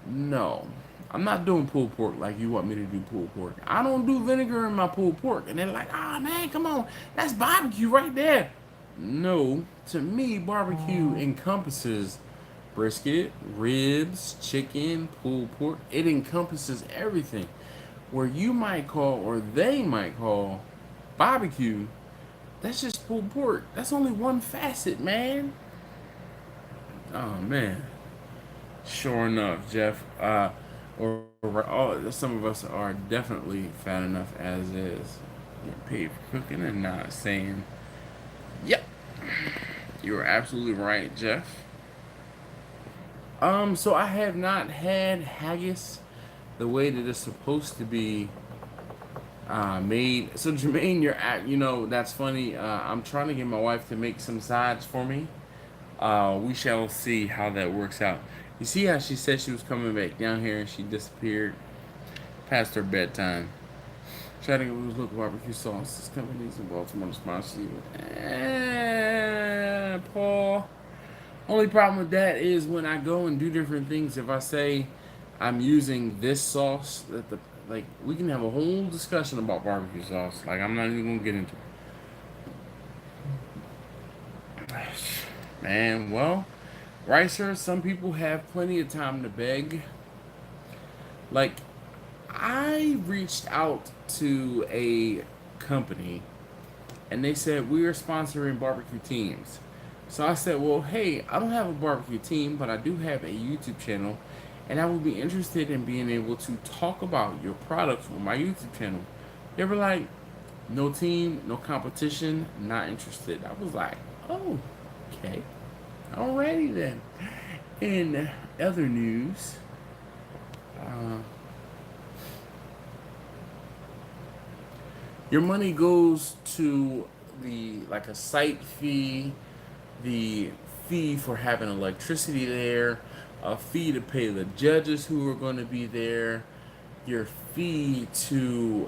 No, I'm not doing pulled pork like you want me to do pulled pork. I don't do vinegar in my pulled pork. And they're like, "Ah, man, come on, that's barbecue right there." No, to me, barbecue encompasses brisket, ribs, chicken, pulled pork. It encompasses everything. Where you might call, or they might call, barbecue, that's just pulled pork. That's only one facet, man. Oh man. Sure enough, Jeff. Some of us are definitely fat enough as is. Get paid for cooking and not saying, yep. You are absolutely right, Jeff. So I have not had haggis the way that it's supposed to be made. So Jermaine, that's funny. I'm trying to get my wife to make some sides for me. We shall see how that works out. You see how she said she was coming back down here and she disappeared past her bedtime. Chatting with local barbecue sauce. This company's in Baltimore to sponsor you. Paul. Only problem with that is when I go and do different things, if I say I'm using this sauce, we can have a whole discussion about barbecue sauce. Like, I'm not even gonna get into it. Man, well, right, sir, some people have plenty of time to beg. Like, I reached out to a company and they said, we are sponsoring barbecue teams. So I said, well, hey, I don't have a barbecue team, but I do have a YouTube channel, and I would be interested in being able to talk about your products on my YouTube channel. They were like, no team, no competition, not interested. I was like, oh, okay. Alrighty then. In other news, your money goes to a site fee, the fee for having electricity there, a fee to pay the judges who are going to be there, your fee to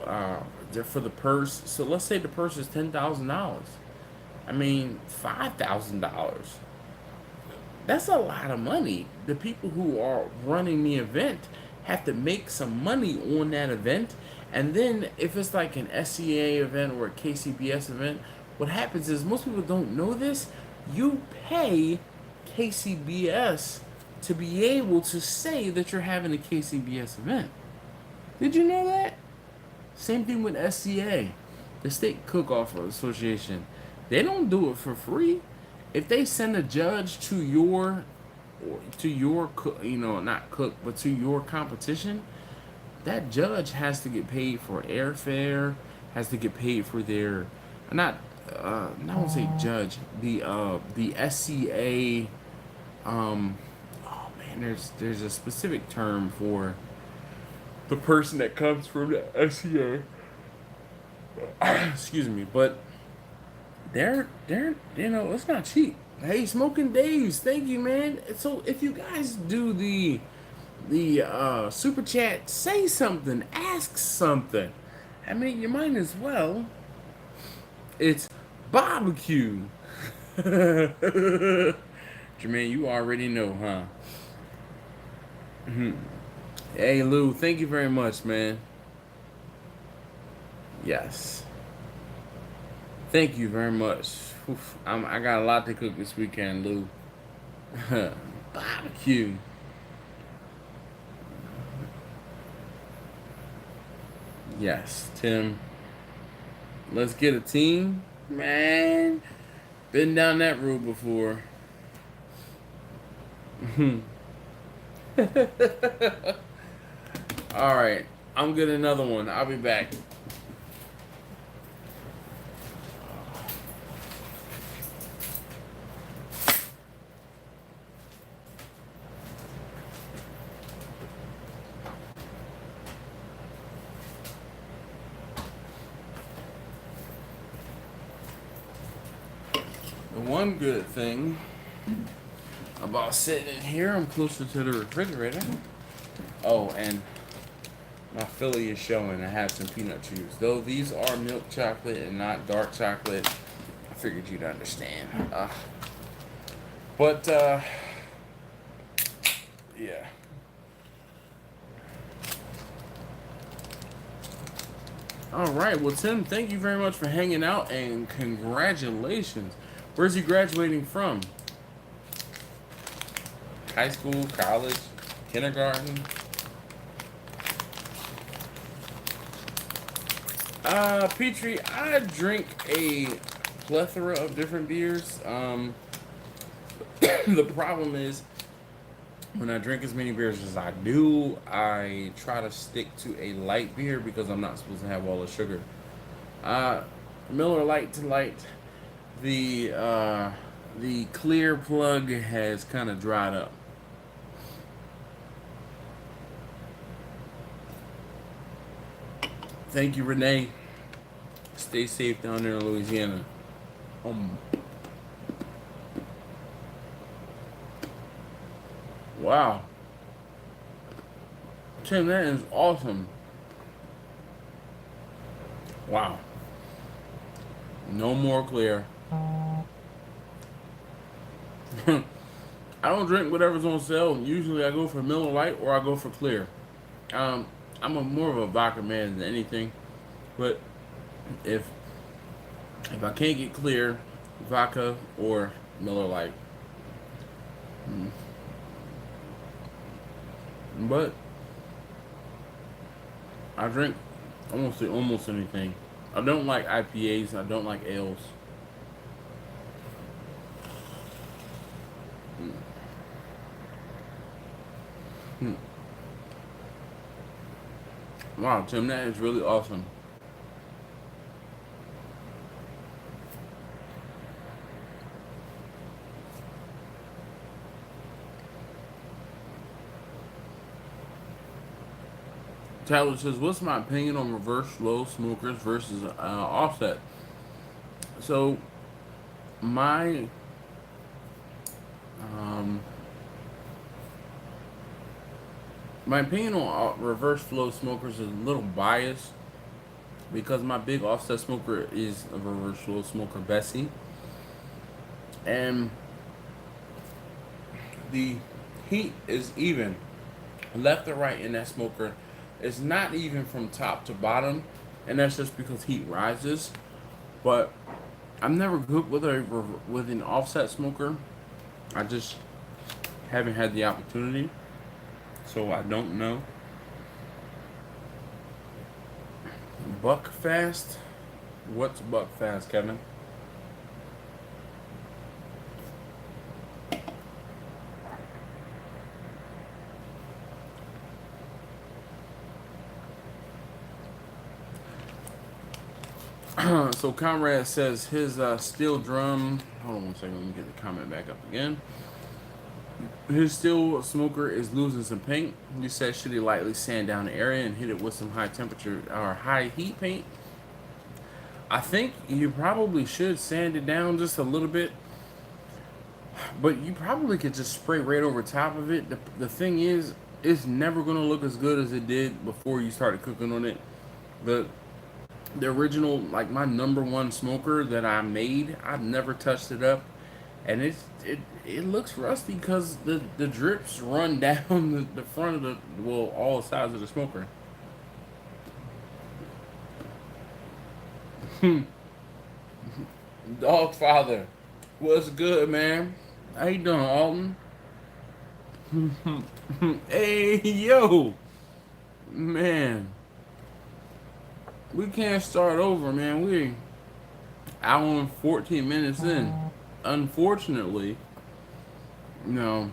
for the purse. So let's say the purse is $10,000. I mean, $5,000. That's a lot of money. The people who are running the event have to make some money on that event. And then if it's like an SCA event or a KCBS event, what happens is, most people don't know this, you pay KCBS to be able to say that you're having a KCBS event. Did you know that? Same thing with SCA, the State Cook-Off Association. They don't do it for free. If they send a judge to your not cook, but to your competition, that judge has to get paid for airfare, has to get paid for their, I won't say judge, the SCA, there's a specific term for the person that comes from the SCA. Excuse me, but they're it's not cheap. Hey, Smoking Daves, thank you, man. So if you guys do the the super chat, say something, ask something. I mean, you might as well. It's barbecue. Jermaine, you already know, huh? Hey, Lou, thank you very much, man. Yes. Thank you very much. Oof, I got a lot to cook this weekend, Lou. Barbecue. Yes, Tim. Let's get a team. Man, been down that road before. Alright, I'm getting another one. I'll be back. The one good thing about sitting in here, I'm closer to the refrigerator. Oh, and my Philly is showing. I have some peanut chews. Though these are milk chocolate and not dark chocolate, I figured you'd understand. But yeah. All right. Well, Tim, thank you very much for hanging out and congratulations. Where's he graduating from? High school, college, kindergarten? Petrie, I drink a plethora of different beers. The problem is, when I drink as many beers as I do, I try to stick to a light beer because I'm not supposed to have all the sugar. Miller Lite to Light, the clear plug has kind of dried up. Thank you, Renee. Stay safe down there in Louisiana. Wow. Tim, that is awesome. Wow. No more clear. I don't drink whatever's on sale. Usually I go for Miller Lite or I go for clear. I'm more of a vodka man than anything, but if I can't get clear, vodka or Miller Lite. But I drink almost anything. I don't like IPAs. I don't like ales. Wow, Tim, that is really awesome. Tyler says, what's my opinion on reverse flow smokers versus offset? So, my opinion on reverse flow smokers is a little biased because my big offset smoker is a reverse flow smoker, Bessie. And the heat is even left or right in that smoker. It's not even from top to bottom, and that's just because heat rises. But I've never cooked with an offset smoker. I just haven't had the opportunity, so I don't know. Buckfast? What's Buckfast, Kevin? So Conrad says his steel drum. Hold on one second. Let me get the comment back up again. His steel smoker is losing some paint. He said, should he lightly sand down the area and hit it with some high temperature or high heat paint? I think you probably should sand it down just a little bit, but you probably could just spray right over top of it. The thing is, it's never gonna look as good as it did before you started cooking on it. The original, like my number one smoker that I made, I've never touched it up, and it looks rusty because the drips run down the front of the, well, all sides of the smoker. Dog father, what's good, man? How you doing, Alton? Hey, yo, man. We can't start over, man. We hour and 14 minutes in. Unfortunately, you know,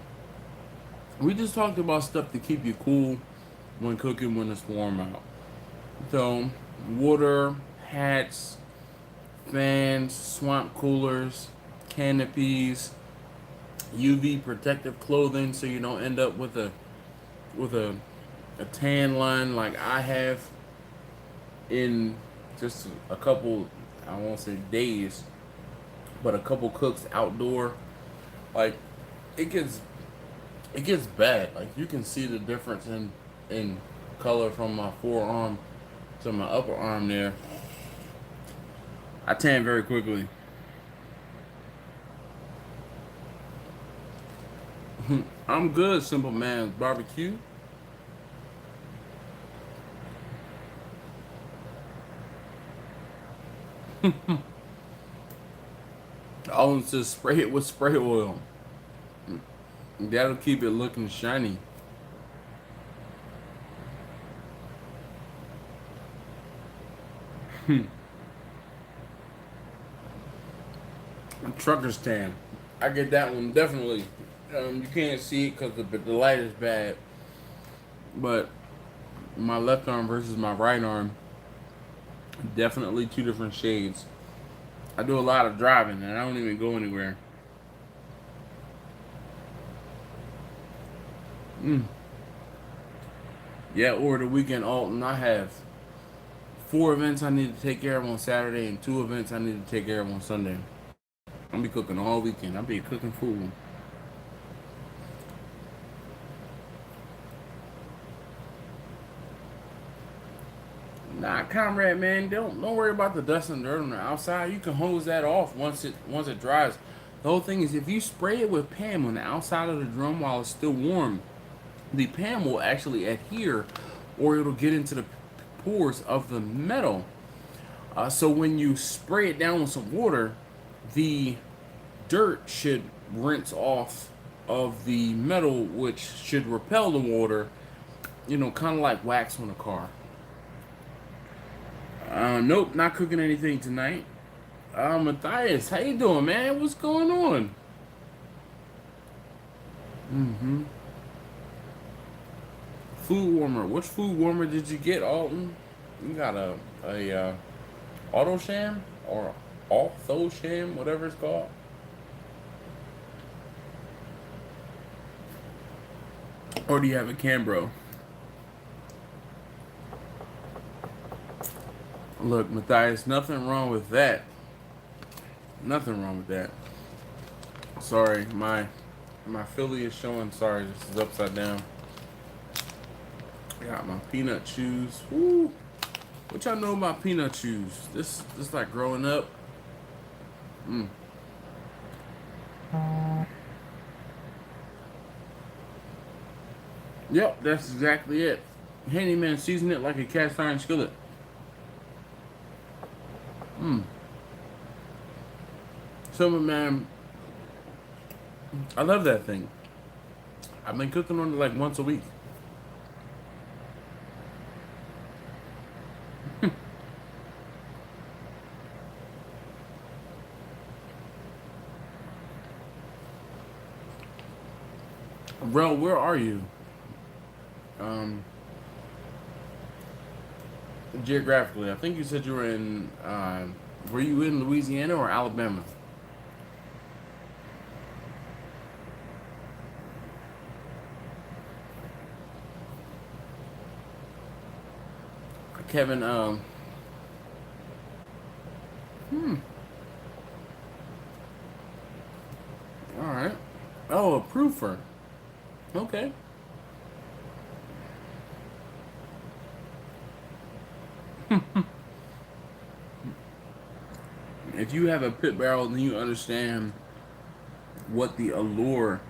we just talked about stuff to keep you cool when cooking when it's warm out. So, water, hats, fans, swamp coolers, canopies, UV protective clothing so you don't end up with a tan line like I have in just a couple, I won't say days, but a couple cooks outdoor. Like it gets bad. Like you can see the difference in color from my forearm to my upper arm there. I tan very quickly. I'm good, Simple Man's Barbecue. All it says spray it with spray oil. That'll keep it looking shiny. Trucker's tan. I get that one definitely. You can't see it because the light is bad. But my left arm versus my right arm, definitely two different shades. I do a lot of driving and I don't even go anywhere. Yeah, over the weekend, Alton, I have 4 events I need to take care of on Saturday and 2 events I need to take care of on Sunday. I'll be cooking all weekend. I'll be cooking food. Nah, comrade, man, don't worry about the dust and dirt on the outside. You can hose that off once it dries. The whole thing is if you spray it with PAM on the outside of the drum while it's still warm, the PAM will actually adhere, or it'll get into the pores of the metal. So when you spray it down with some water, the dirt should rinse off of the metal, which should repel the water. You know, kind of like wax on a car. Nope, not cooking anything tonight. Matthias, how you doing, man? What's going on? Food warmer. Which food warmer did you get, Alton? You got a Auto Sham or Ortho Sham, whatever it's called. Or do you have a Cambro? Look, Matthias, nothing wrong with that. Nothing wrong with that. Sorry, my Philly is showing. Sorry, this is upside down. Got my peanut chews. Woo! What y'all know about peanut chews? This like growing up. Yep, that's exactly it. Handyman season it like a cast iron skillet. Silver Man, I love that thing. I've been cooking on it like once a week. Bro, where are you? Geographically, I think you said you were in, were you in Louisiana or Alabama? Kevin, all right. Oh, a proofer. Okay. if you have a pit barrel, then you understand what the allure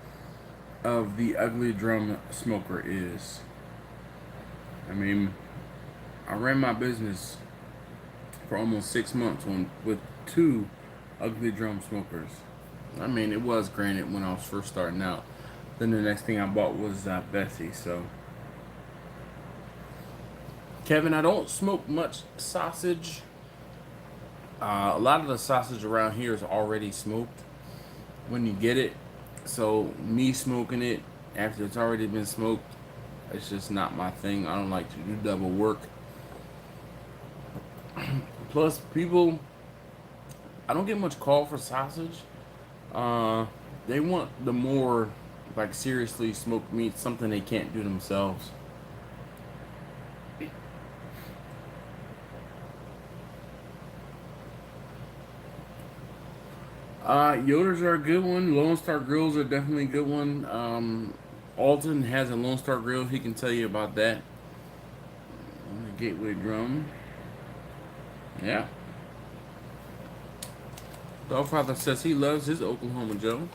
of the ugly drum smoker is. I mean, I ran my business for almost 6 months with 2 ugly drum smokers. I mean, it was granted when I was first starting out. Then the next thing I bought was Bessie. So, Kevin, I don't smoke much sausage. A lot of the sausage around here is already smoked when you get it. So me smoking it after it's already been smoked, it's just not my thing. I don't like to do double work. Plus, people, I don't get much call for sausage. They want the more like seriously smoked meat, something they can't do themselves. Yoder's are a good one. Lone Star Grills are definitely a good one. Alton has a Lone Star Grill. He can tell you about that. On the Gateway Drum. Yeah. Dogfather says he loves his Oklahoma Joe.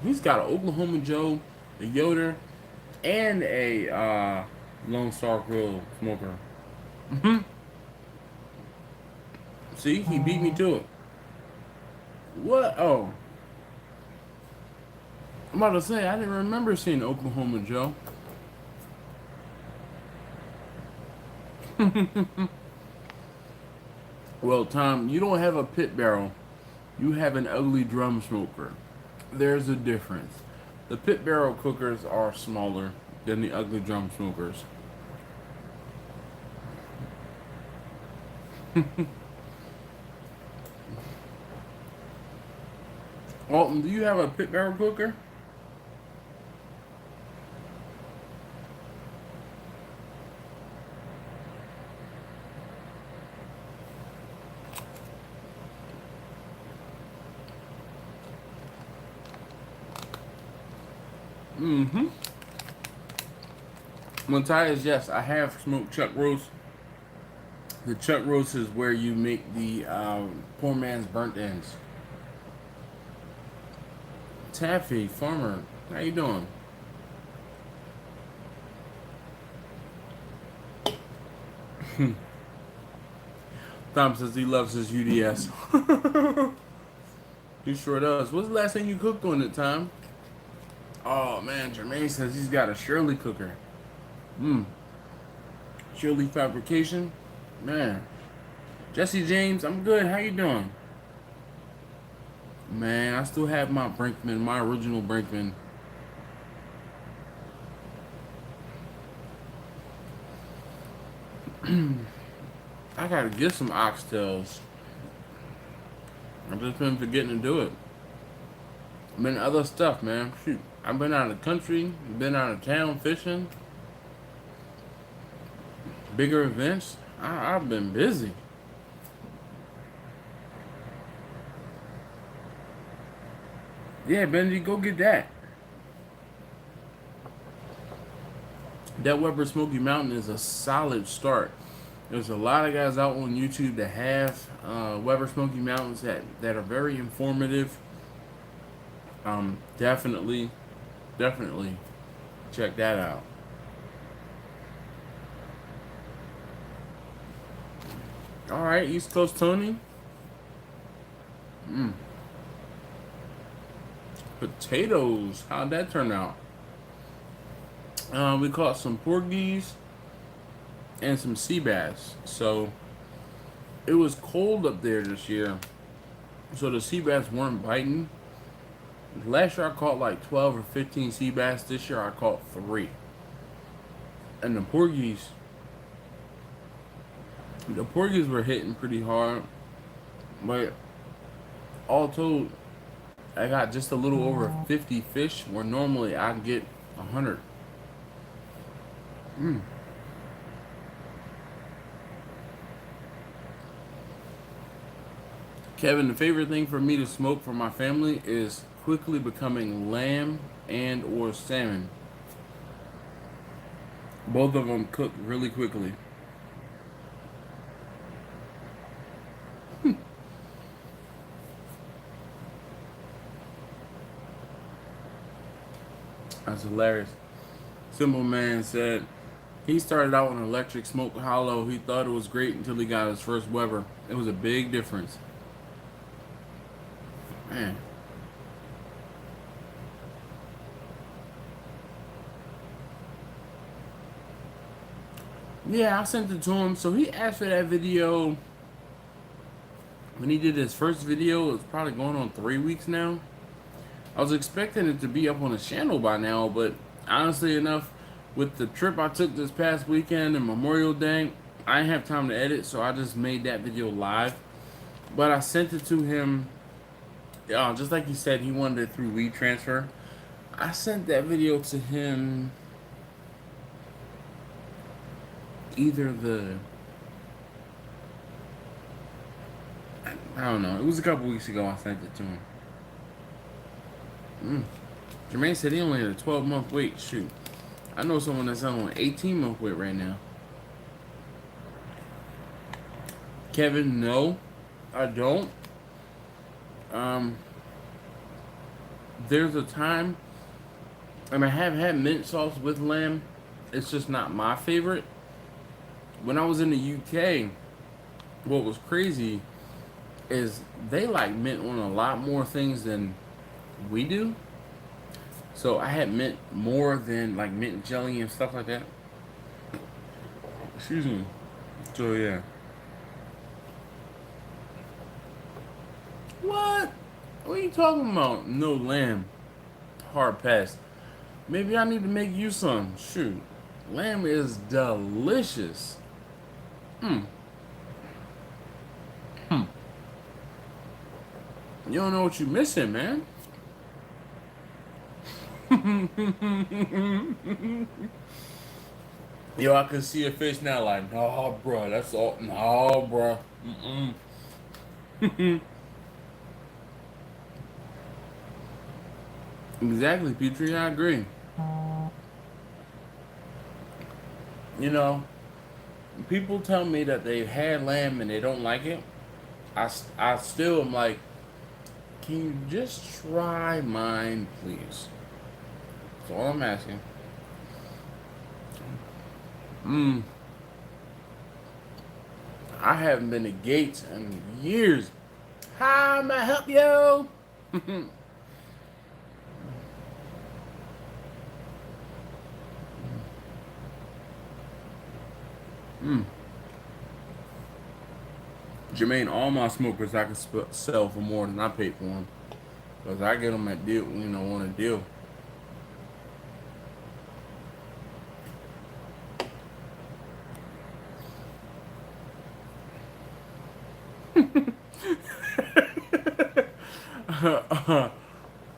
He's got an Oklahoma Joe, a Yoder, and a Lone Star Grill smoker. See, he beat me to it. What? Oh. I'm about to say, I didn't remember seeing Oklahoma Joe. Well, Tom, you don't have a pit barrel. You have an ugly drum smoker. There's a difference. The pit barrel cookers are smaller than the ugly drum smokers. Alton, do you have a pit barrel cooker? Mm-hmm. Matthias, yes, I have smoked chuck roast. The chuck roast is where you make the poor man's burnt ends. Taffy, Farmer, how you doing? Tom says he loves his UDS. He sure does. What's the last thing you cooked on it, Tom? Oh man, Jermaine says he's got a Shirley cooker. Shirley Fabrication. Man. Jesse James, I'm good. How you doing? Man, I still have my Brinkman, my original Brinkman. I gotta get some oxtails. I've just been forgetting to do it. Been other stuff, man. Shoot. I've been out of the country, been out of town fishing. Bigger events. I've been busy. Yeah, Benji, go get that. That Weber Smoky Mountain is a solid start. There's a lot of guys out on YouTube that have Weber Smoky Mountains that are very informative. Definitely check that out. All right, East Coast Tony. Potatoes. How'd that turn out? We caught some porgies and some sea bass. So it was cold up there this year, so the sea bass weren't biting. Last year I caught like 12 or 15 sea bass. This year I caught 3. And the porgies were hitting pretty hard. But all told, I got just a little over 50 fish where normally I'd get 100. Kevin, the favorite thing for me to smoke for my family is quickly becoming lamb and or salmon. Both of them cook really quickly. That's hilarious. Simple Man said he started out with an electric smoke hollow. He thought it was great until he got his first Weber. It was a big difference. Man. Yeah, I sent it to him. So he asked for that video when he did his first video. It's probably going on 3 weeks now. I was expecting it to be up on the channel by now, but honestly enough, with the trip I took this past weekend and Memorial Day, I didn't have time to edit, so I just made that video live. But I sent it to him, just like he said, he wanted it through WeTransfer. I sent that video to him either I don't know. It was a couple weeks ago I sent it to him. Jermaine said he only had a 12-month wait. Shoot. I know someone that's on an 18-month wait right now. Kevin, no, I don't. There's a time, and I have had mint sauce with lamb. It's just not my favorite. When I was in the UK, what was crazy is they like mint on a lot more things than we do. So I had mint more than like mint jelly and stuff like that. Excuse me. So yeah. What? What are you talking about? No lamb. Hard pass. Maybe I need to make you some. Shoot. Lamb is delicious. You don't know what you're missing, man. Yo, I can see your face now like, nah, bro, that's all. Nah, bro. Exactly, Petrie, I agree. You know, people tell me that they've had lamb and they don't like it. I still am like, can you just try mine, please? That's all I'm asking. I haven't been to Gates in years. How may I help you? Jermaine, all my smokers I can sell for more than I paid for them. Because I get them at deal, on a deal.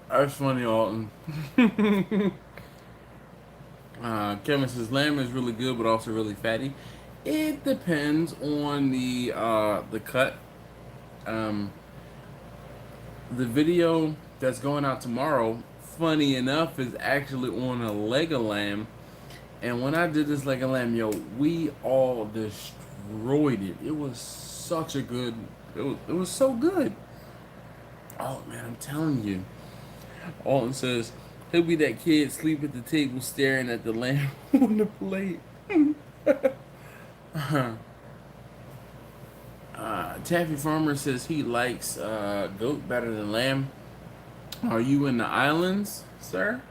That's funny, Alton. Kevin says lamb is really good, but also really fatty. It depends on the cut. The video that's going out tomorrow, funny enough, is actually on a leg of lamb. And when I did this leg of lamb, yo, we all destroyed it. It was such a good. It was so good. Oh man, I'm telling you. Alton says he'll be that kid sleep at the table staring at the lamb on the plate. Taffy Farmer says he likes goat better than lamb. Are you in the islands, sir?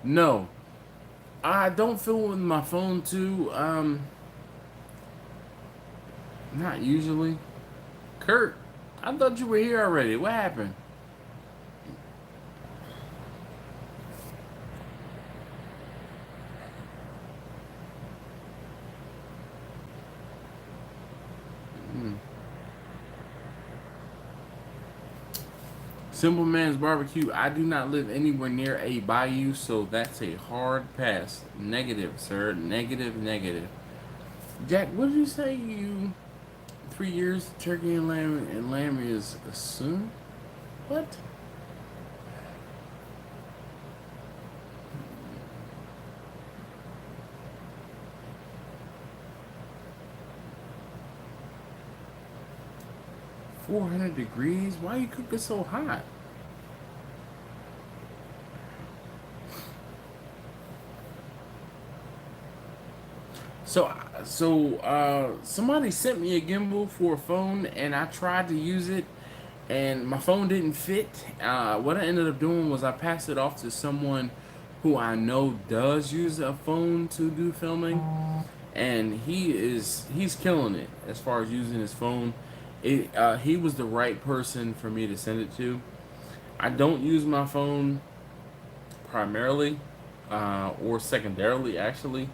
No. I don't fill with my phone too. Not usually. Kurt, I thought you were here already. What happened? Simple Man's Barbecue. I do not live anywhere near a bayou, so that's a hard pass. Negative, sir. Negative, negative. Jack, what did you say? 3 years turkey and lamb is soon? What? 400 degrees? Why you cook it so hot? Somebody sent me a gimbal for a phone, and I tried to use it, and my phone didn't fit. What I ended up doing was I passed it off to someone who I know does use a phone to do filming, and he's killing it as far as using his phone. He was the right person for me to send it to. I don't use my phone primarily, or secondarily, actually.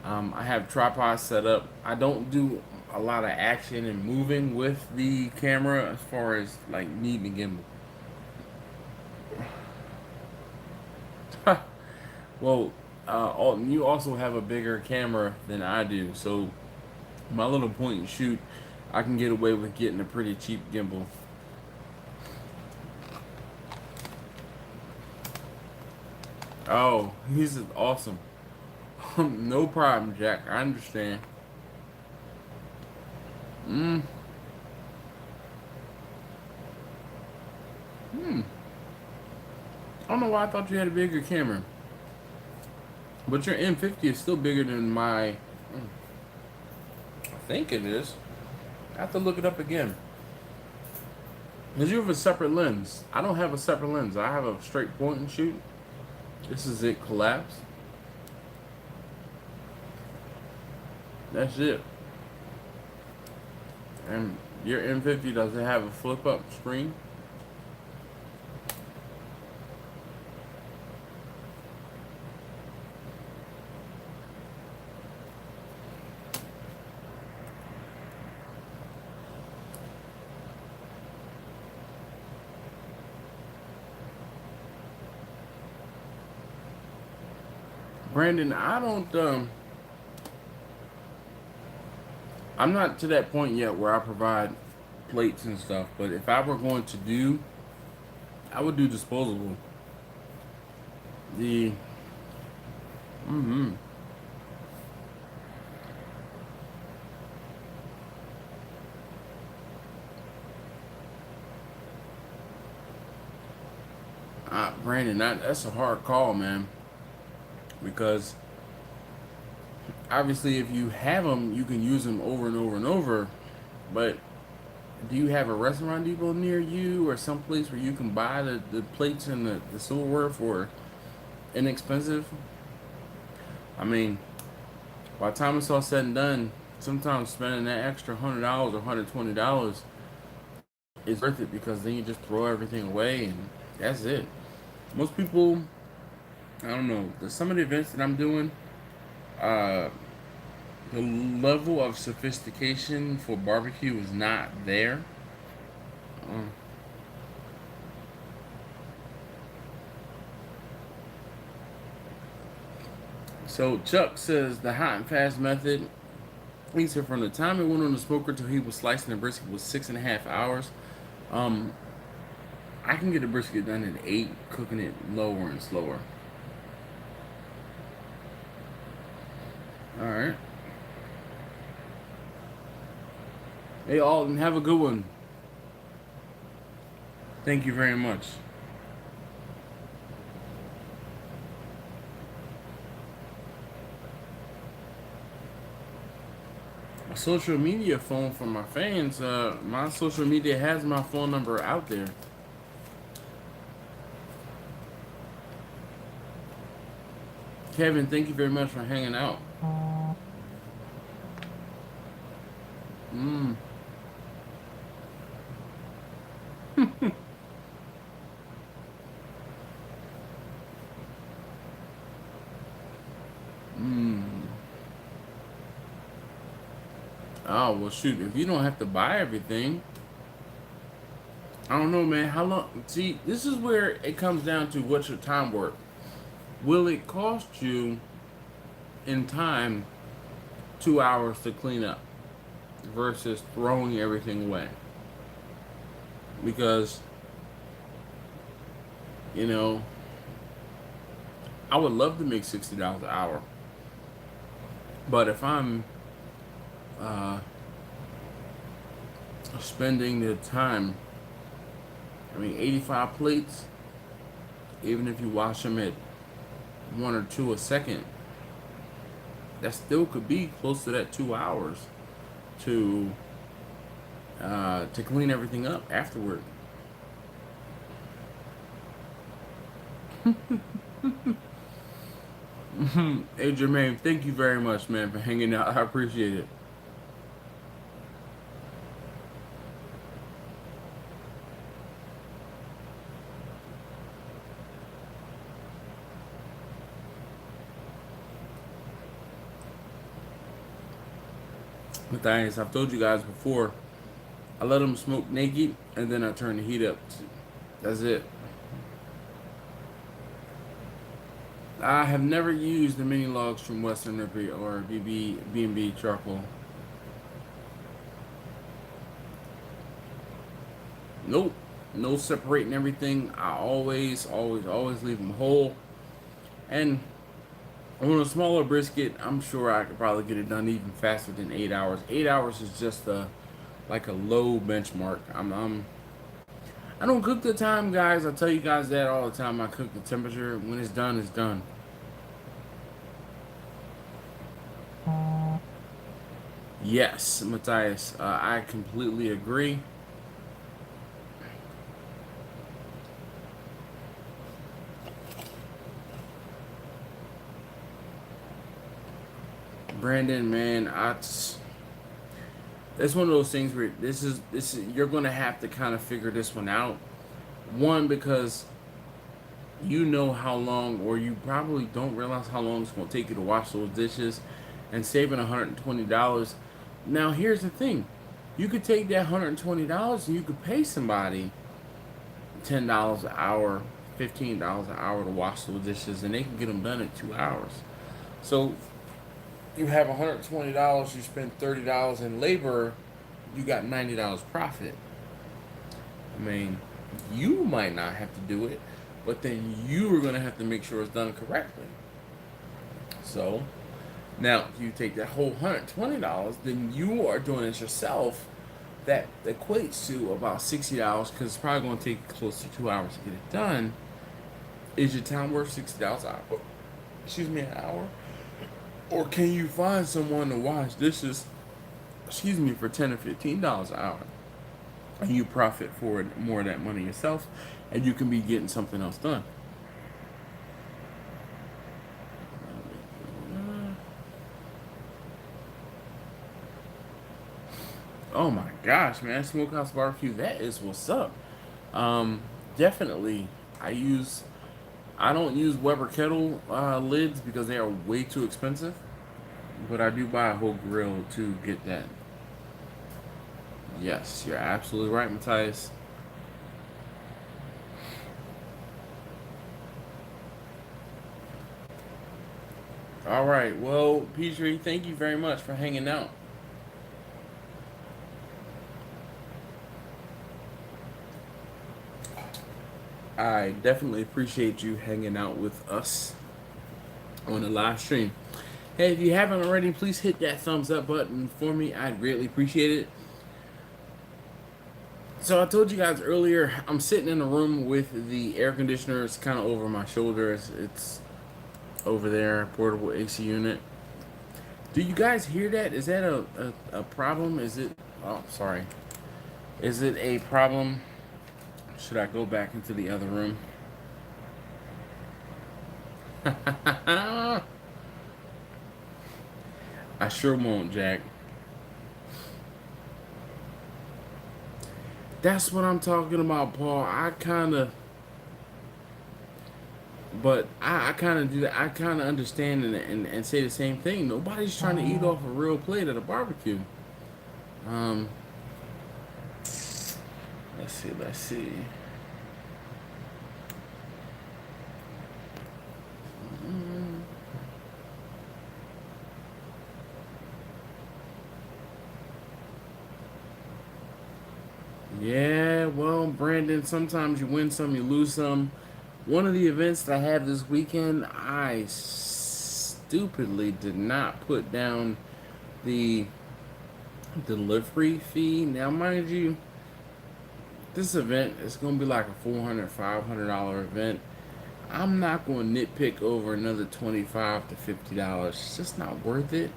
I have tripods set up. I don't do a lot of action and moving with the camera as far as like needing a gimbal. Well, you also have a bigger camera than I do, so my little point and shoot, I can get away with getting a pretty cheap gimbal. Oh, he's awesome. No problem, Jack. I understand. Hmm. I don't know why I thought you had a bigger camera. But your M50 is still bigger than my... I think it is. I have to look it up again. Because you have a separate lens. I don't have a separate lens. I have a straight point and shoot. This is it collapsed. That's it. And your M50 doesn't have a flip up screen. Brandon, I don't I'm not to that point yet where I provide plates and stuff, but if I were going to do, I would do disposable. The Brandon, that's a hard call, man, because obviously if you have them, you can use them over and over and over, but do you have a restaurant depot near you or someplace where you can buy the plates and the silverware for inexpensive? I mean, by the time it's all said and done, sometimes spending that extra $100 or $120 is worth it, because then you just throw everything away and that's it. Most people, I don't know, some of the events that I'm doing, the level of sophistication for barbecue is not there. So Chuck says the hot and fast method. He said from the time it went on the smoker till he was slicing the brisket was 6.5 hours. I can get a brisket done in 8, cooking it lower and slower. All right. Hey, Alton, have a good one. Thank you very much. A social media phone for my fans. My social media has my phone number out there. Kevin, thank you very much for hanging out. Oh, well, shoot. If you don't have to buy everything, I don't know, man. How long? See, this is where it comes down to what's your time worth. Will it cost you in time 2 hours to clean up versus throwing everything away? Because, you know, I would love to make $60 an hour. But if I'm spending the time. I mean, 85 plates, even if you wash them at 1 or 2 a second, that still could be close to that 2 hours to clean everything up afterward. Hey Jermaine, thank you very much, man, for hanging out. I appreciate it. Matthias, I've told you guys before, I let them smoke naked, and then I turn the heat up. That's it. I have never used the mini logs from Western Rippy or B&B charcoal. Nope. No separating everything. I always leave them whole. And on a smaller brisket, I'm sure I could probably get it done even faster than 8 hours. 8 hours is just like a low benchmark. I don't cook the time, guys. I tell you guys that all the time. I cook the temperature. When it's done, it's done. Yes, Matthias, I completely agree. Brandon, man, it's one of those things where this is you're gonna have to kind of figure this one out. One, because you know how long, or you probably don't realize how long it's gonna take you to wash those dishes, and saving $120. Now here's the thing, you could take that $120 and you could pay somebody $10 an hour, $15 an hour to wash those dishes, and they can get them done in 2 hours. So you have $120, you spend $30 in labor, you got $90 profit. I mean, you might not have to do it, but then you are going to have to make sure it's done correctly. So now, if you take that whole $120, then you are doing it yourself. That equates to about $60, because it's probably going to take close to 2 hours to get it done. Is your time worth $60 an hour? Excuse me, an hour? Or can you find someone to wash dishes, for $10 or $15 an hour, and you profit for it, more of that money yourself, and you can be getting something else done? Oh my gosh, man, Smokehouse Barbecue, that is what's up. Definitely, I don't use Weber kettle lids because they are way too expensive, but I do buy a whole grill to get that. Yes, you're absolutely right, Matthias. All right, well, Petrie, thank you very much for hanging out. I definitely appreciate you hanging out with us on the live stream. Hey, if you haven't already, please hit that thumbs up button for me. I'd greatly appreciate it. So I told you guys earlier, I'm sitting in a room with the air conditioner. It's kind of over my shoulders. It's over there, portable AC unit. Do you guys hear that? Is that a problem? Is it, oh, sorry. Is it a problem? Should I go back into the other room? I sure won't, Jack. That's what I'm talking about, Paul. I kind of do that. I kind of understand and say the same thing. Nobody's trying to eat off a real plate at a barbecue. Let's see. Yeah, well, Brandon, sometimes you win some, you lose some. One of the events that I had this weekend, I stupidly did not put down the delivery fee. Now, mind you, this event is going to be like a $400, $500 event. I'm not going to nitpick over another $25 to $50. It's just not worth it.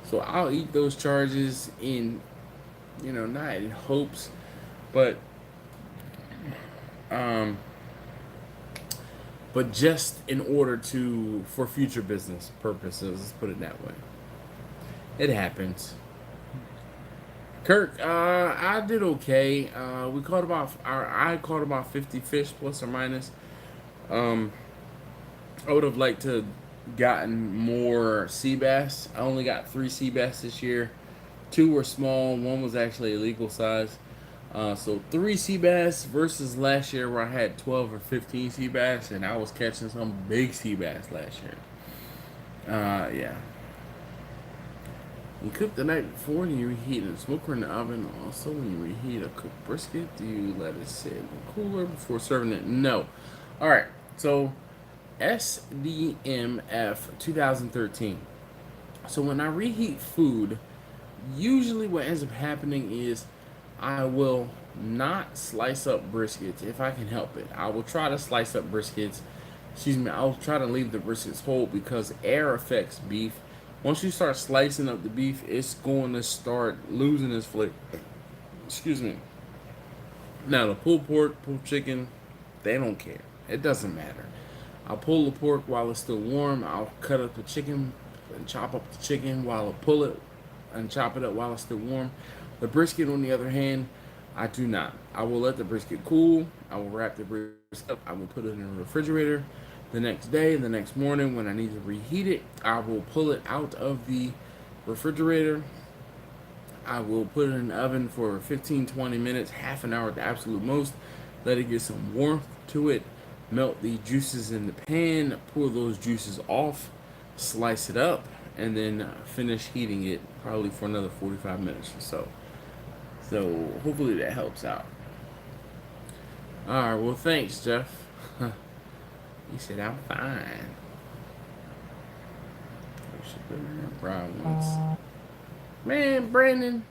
So I'll eat those charges in, not in hopes, but um, but just in order for future business purposes. Let's put it that way. It happens. Kirk, I did okay. I caught about 50 fish plus or minus. I would have liked to gotten more sea bass. I only got 3 sea bass this year. 2 were small. 1 was actually a legal size. So 3 sea bass versus last year where I had 12 or 15 sea bass, and I was catching some big sea bass last year. Yeah. You cook the night before and you reheat a smoker in the oven. Also, when you reheat a cooked brisket, do you let it sit in the cooler before serving it? No. Alright, so SDMF 2013. So when I reheat food, usually what ends up happening is I will not slice up briskets if I can help it. I will try to slice up briskets. I'll try to leave the briskets whole because air affects beef. Once you start slicing up the beef, it's going to start losing its flavor. Excuse me. Now, the pulled pork, pulled chicken, they don't care. It doesn't matter. I'll pull the pork while it's still warm. I'll cut up the chicken and chop up the chicken while I pull it and chop it up while it's still warm. The brisket, on the other hand, I do not. I will let the brisket cool. I will wrap the brisket up. I will put it in the refrigerator. The next day, the next morning, when I need to reheat it, I will pull it out of the refrigerator. I will put it in the oven for 15-20 minutes, half an hour at the absolute most. Let it get some warmth to it. Melt the juices in the pan, pour those juices off, slice it up, and then finish heating it probably for another 45 minutes or so. So hopefully that helps out. Alright, well thanks, Jeff. He said, I'm fine. Man, Brandon,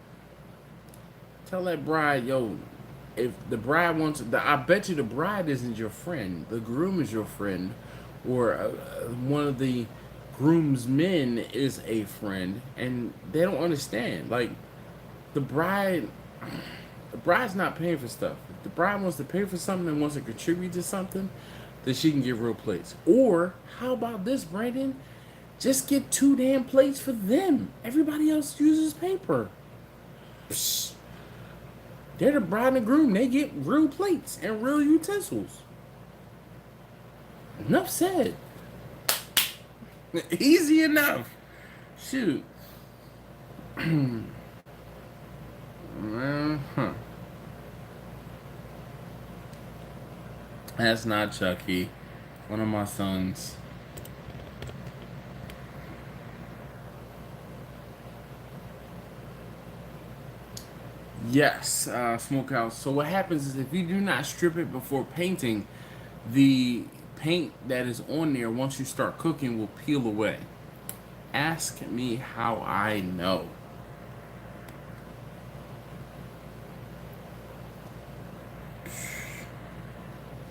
tell that bride, yo, if the bride wants, I bet you the bride isn't your friend. The groom is your friend, or one of the groomsmen is a friend, and they don't understand. Like, the bride's not paying for stuff. If the bride wants to pay for something and wants to contribute to something, then she can get real plates. Or, how about this, Brandon? Just get 2 damn plates for them. Everybody else uses paper. Psh. They're the bride and groom. They get real plates and real utensils. Enough said. Easy enough. Shoot. That's not Chucky. One of my sons. Yes, smokehouse. So what happens is if you do not strip it before painting, the paint that is on there once you start cooking will peel away. Ask me how I know.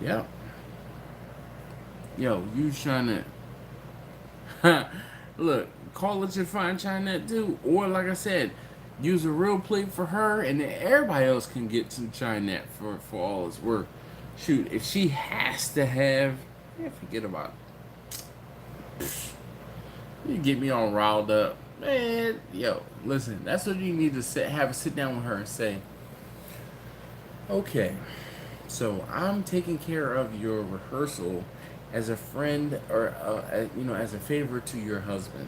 Yep. Yo, you trying to look, call it your fine Chinette too, or like I said, use a real plate for her, and then everybody else can get some Chinette for all it's worth. Shoot, if she has to have, forget about it. You get me all riled up, man. Yo, listen, that's what you need to sit down with her and say, okay. So I'm taking care of your rehearsal as a friend, or as a favor to your husband.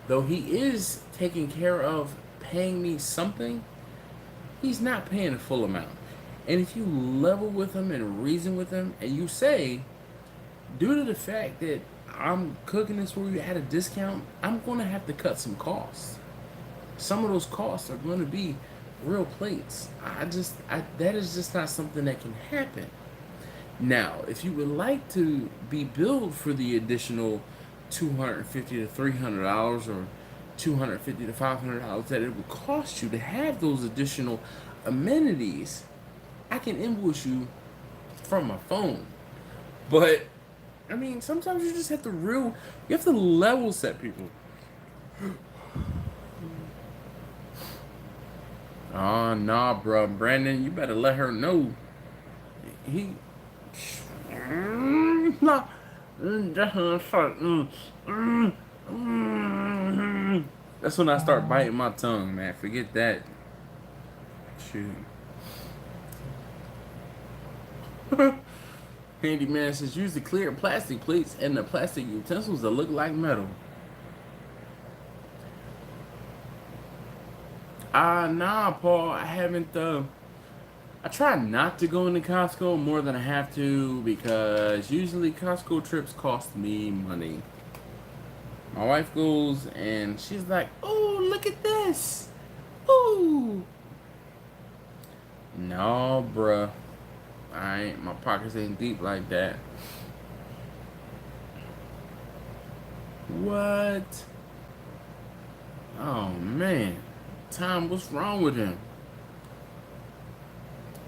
Though he is taking care of paying me something, he's not paying the full amount. And if you level with him and reason with him, and you say, due to the fact that I'm cooking this for you at a discount, I'm going to have to cut some costs. Some of those costs are going to be real plates. That is just not something that can happen. Now, if you would like to be billed for the additional $250 to $300, or $250 to $500 that it would cost you to have those additional amenities, I can invoice you from my phone. But I mean, sometimes you just have to you have to level set people. Oh, nah, bro. Brandon, you better let her know. Nah. That's when I start biting my tongue, man. Forget that. Shoot. Handyman says use the clear plastic plates and the plastic utensils that look like metal. Nah, Paul. I haven't. I try not to go into Costco more than I have to because usually Costco trips cost me money. My wife goes and she's like, "Oh, look at this! Ooh." No, bruh. My pockets ain't deep like that. What? Oh man, Tom, what's wrong with him?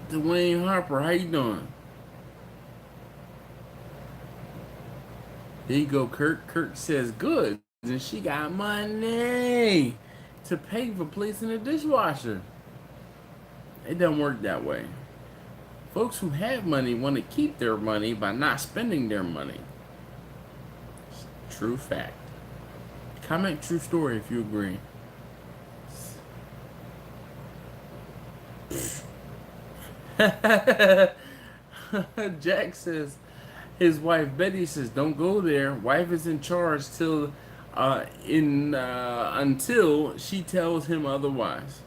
Dwayne Harper, how you doing? There you go, Kirk. Kirk says good, and she got money to pay for placing a dishwasher. It doesn't work that way. Folks who have money want to keep their money by not spending their money. True fact. Comment true story if you agree. Jack says his wife Betty says don't go there. Wife is in charge until she tells him otherwise.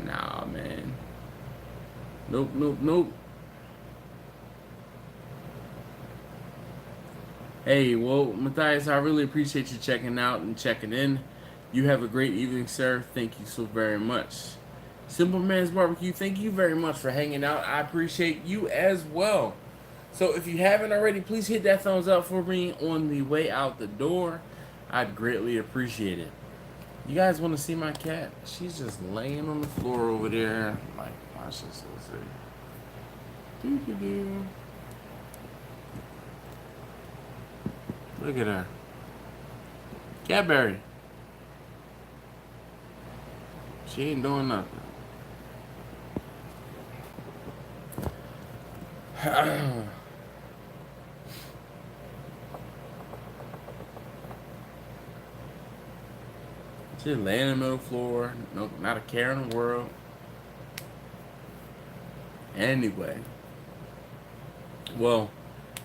Nah, man. Nope, nope, nope. Hey, well, Matthias, I really appreciate you checking out and checking in. You have a great evening, sir. Thank you so very much. Simple Man's Barbecue, thank you very much for hanging out. I appreciate you as well. So if you haven't already, please hit that thumbs up for me on the way out the door. I'd greatly appreciate it. You guys want to see my cat? She's just laying on the floor over there. Like, watch this. Let's see. Doo-doo-doo. Look at her. Cadbury. She ain't doing nothing. She's laying in the middle floor. Nope, not a care in the world. Anyway. Well,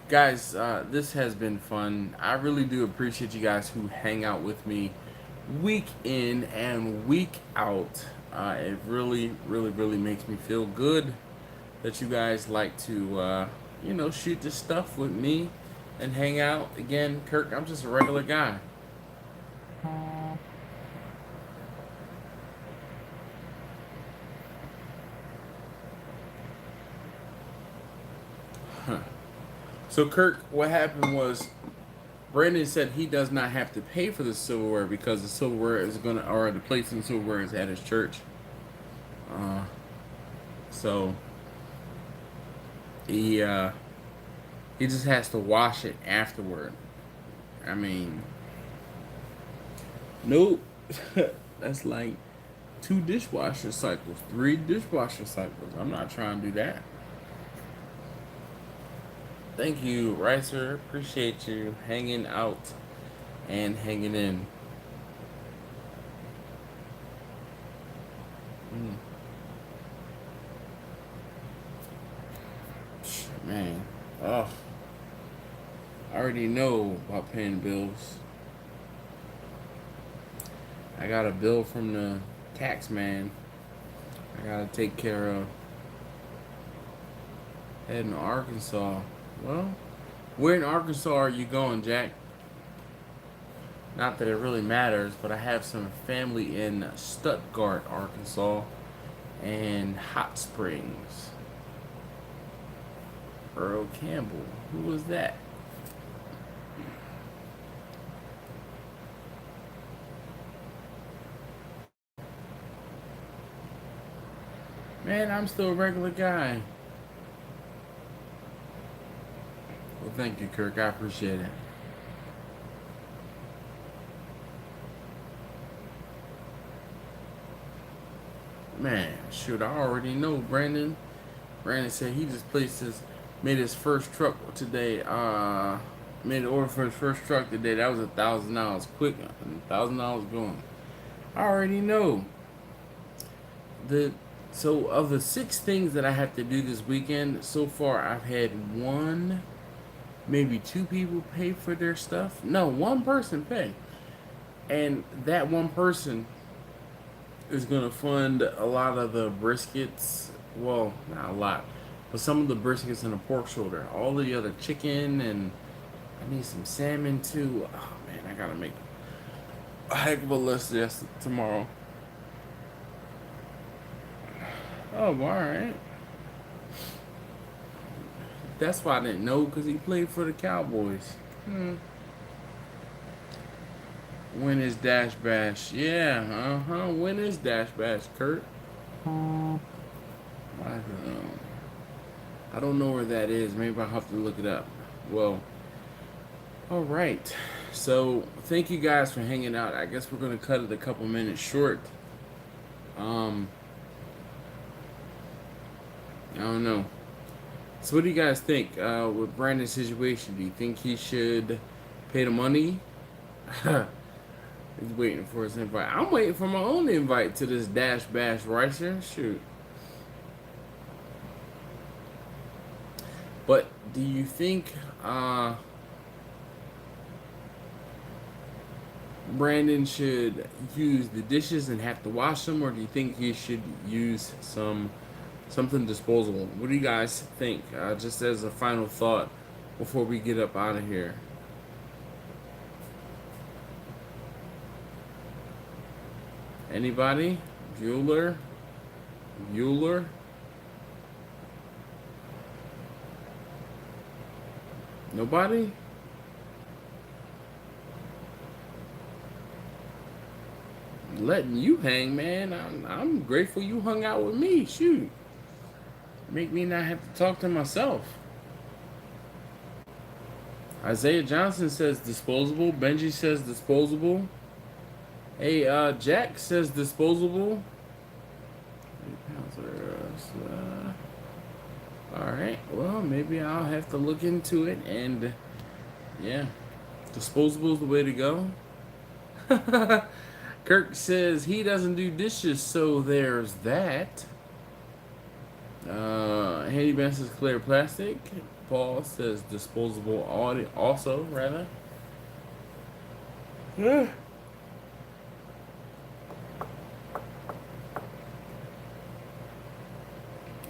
guys, this has been fun. I really do appreciate you guys who hang out with me week in and week out. It really, really, really makes me feel good that you guys like to, shoot this stuff with me and hang out. Again, Kirk, I'm just a regular guy. So, Kirk, what happened was Brandon said he does not have to pay for the silverware because the silverware is or the plates and silverware is at his church. So he just has to wash it afterward. I mean, nope. That's like 2 dishwasher cycles, 3 dishwasher cycles. I'm not trying to do that. Thank you, Ricer. Appreciate you hanging out and hanging in. Man, I already know about paying bills. I got a bill from the tax man I gotta take care of. Heading to Arkansas. Well, where in Arkansas are you going, Jack? Not that it really matters, but I have some family in Stuttgart, Arkansas, and Hot Springs. Earl Campbell. Who was that? Man, I'm still a regular guy. Well, thank you, Kirk. I appreciate it. Man, shoot, I already know, Brandon. Brandon said he just made his first truck today. Made an order for his first truck today. That was $1,000 quick. $1,000 going. I already know. So of the 6 things that I have to do this weekend, so far I've had 1, maybe 2 people pay for their stuff. No, 1 person pay. And that 1 person is going to fund a lot of the briskets. Well, not a lot, but some of the briskets and the pork shoulder. All the other chicken, and I need some salmon too. Oh man, I gotta make a heck of a list tomorrow. Oh, alright. That's why I didn't know, because he played for the Cowboys. When is Dash Bash? Yeah, when is Dash Bash, Kurt? I don't know where that is. Maybe I'll have to look it up. Well, alright. So, thank you guys for hanging out. I guess we're going to cut it a couple minutes short. I don't know. So what do you guys think with Brandon's situation? Do you think he should pay the money? He's waiting for his invite. I'm waiting for my own invite to this Dash Bash Ricer. Shoot. But do you think Brandon should use the dishes and have to wash them, or do you think he should use something disposable? What do you guys think? Just as a final thought before we get up out of here. Anybody? Bueller? Nobody? Letting you hang, man. I'm grateful you hung out with me. Shoot. Make me not have to talk to myself. Isaiah Johnson says disposable. Benji says disposable. Hey, Jack says disposable. Alright, well, maybe I'll have to look into it, and yeah, disposable is the way to go. Kirk says he doesn't do dishes, so there's that. Handy Ben says clear plastic. Paul says disposable also, rather.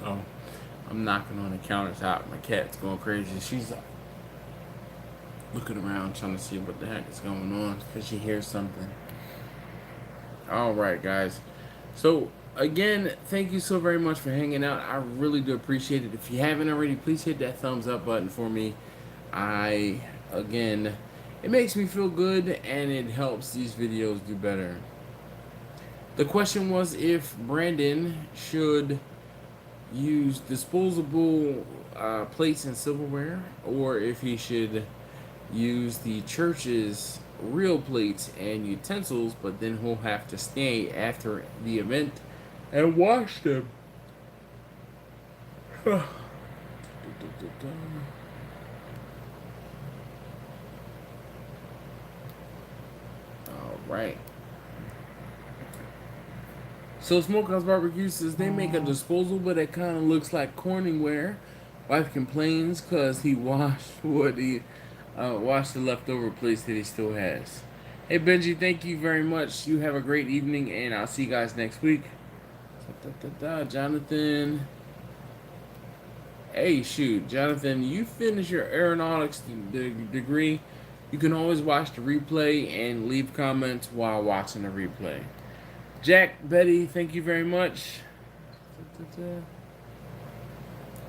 Oh, I'm knocking on the countertop. My cat's going crazy. She's looking around trying to see what the heck is going on because she hears something. Alright, guys. So, again, thank you so very much for hanging out. I really do appreciate it. If you haven't already, please hit that thumbs up button for me. Again, it makes me feel good and it helps these videos do better. The question was if Brandon should use disposable plates and silverware, or if he should use the church's real plates and utensils, but then he'll have to stay after the event and wash them. All right. So Smokehouse Barbecue says they make a disposable that kind of looks like Corningware. Wife complains because he washed the leftover plates that he still has. Hey Benji, thank you very much. You have a great evening, and I'll see you guys next week. Jonathan. Hey, shoot, Jonathan, you finish your aeronautics degree. You can always watch the replay and leave comments while watching the replay. Jack, Betty, thank you very much.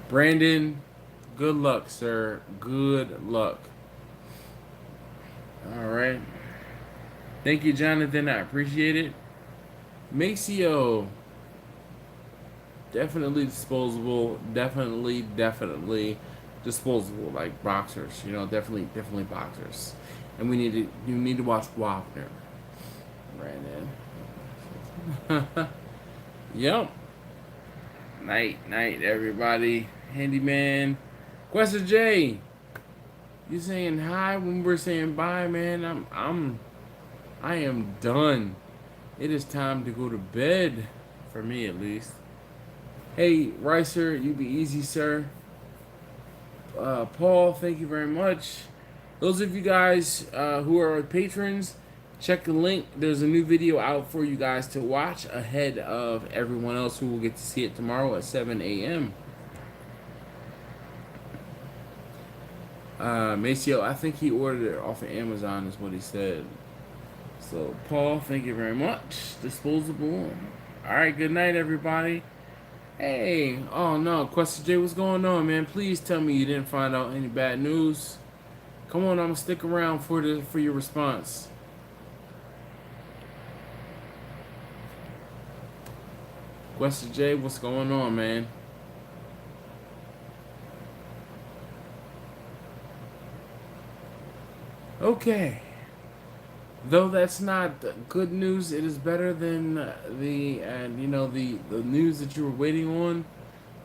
Brandon, good luck, sir. Good luck. Alright. Thank you, Jonathan. I appreciate it. Maceo. definitely disposable. Definitely disposable. Like boxers, you know, definitely boxers. And you need to watch Wapner. Brandon. Yep. Night, everybody. Handyman. Questa J. You saying hi when we're saying bye, man? I am done. It is time to go to bed. For me, at least. Hey, Ricer, you be easy, sir. Paul, thank you very much. Those of you guys who are patrons, check the link. There's a new video out for you guys to watch ahead of everyone else who will get to see it tomorrow at 7 a.m. Maceo, I think he ordered it off of Amazon is what he said. So, Paul, thank you very much. Disposable. Alright, good night, everybody. Hey, oh no, Questa J, what's going on, man? Please tell me you didn't find out any bad news. Come on, I'm gonna stick around for your response. Questa J, what's going on, man? Okay. Though that's not good news, it is better than the news that you were waiting on.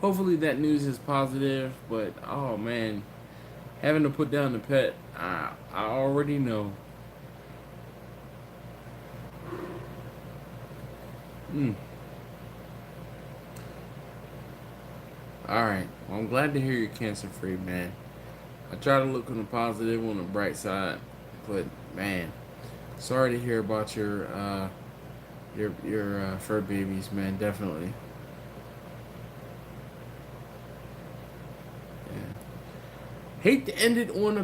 Hopefully that news is positive, but oh man, having to put down the pet, I already know. Alright, well, I'm glad to hear you're cancer free, man. I try to look on the positive, on the bright side, but man, sorry to hear about your fur babies, man. Definitely. Yeah. Hate to end it on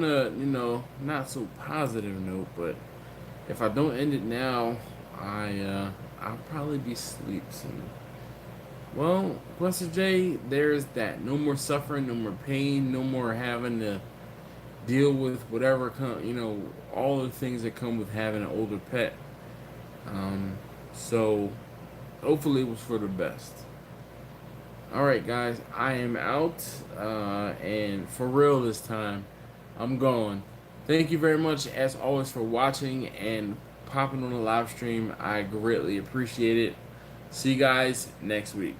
a not so positive note, but if I don't end it now, I'll probably be asleep soon. Well, Questa J, there's that. No more suffering, no more pain, no more having to deal with whatever all the things that come with having an older pet. So hopefully it was for the best. Alright guys, I am out, and for real this time, I'm gone. Thank you very much as always for watching and popping on the live stream. I greatly appreciate it. See you guys next week.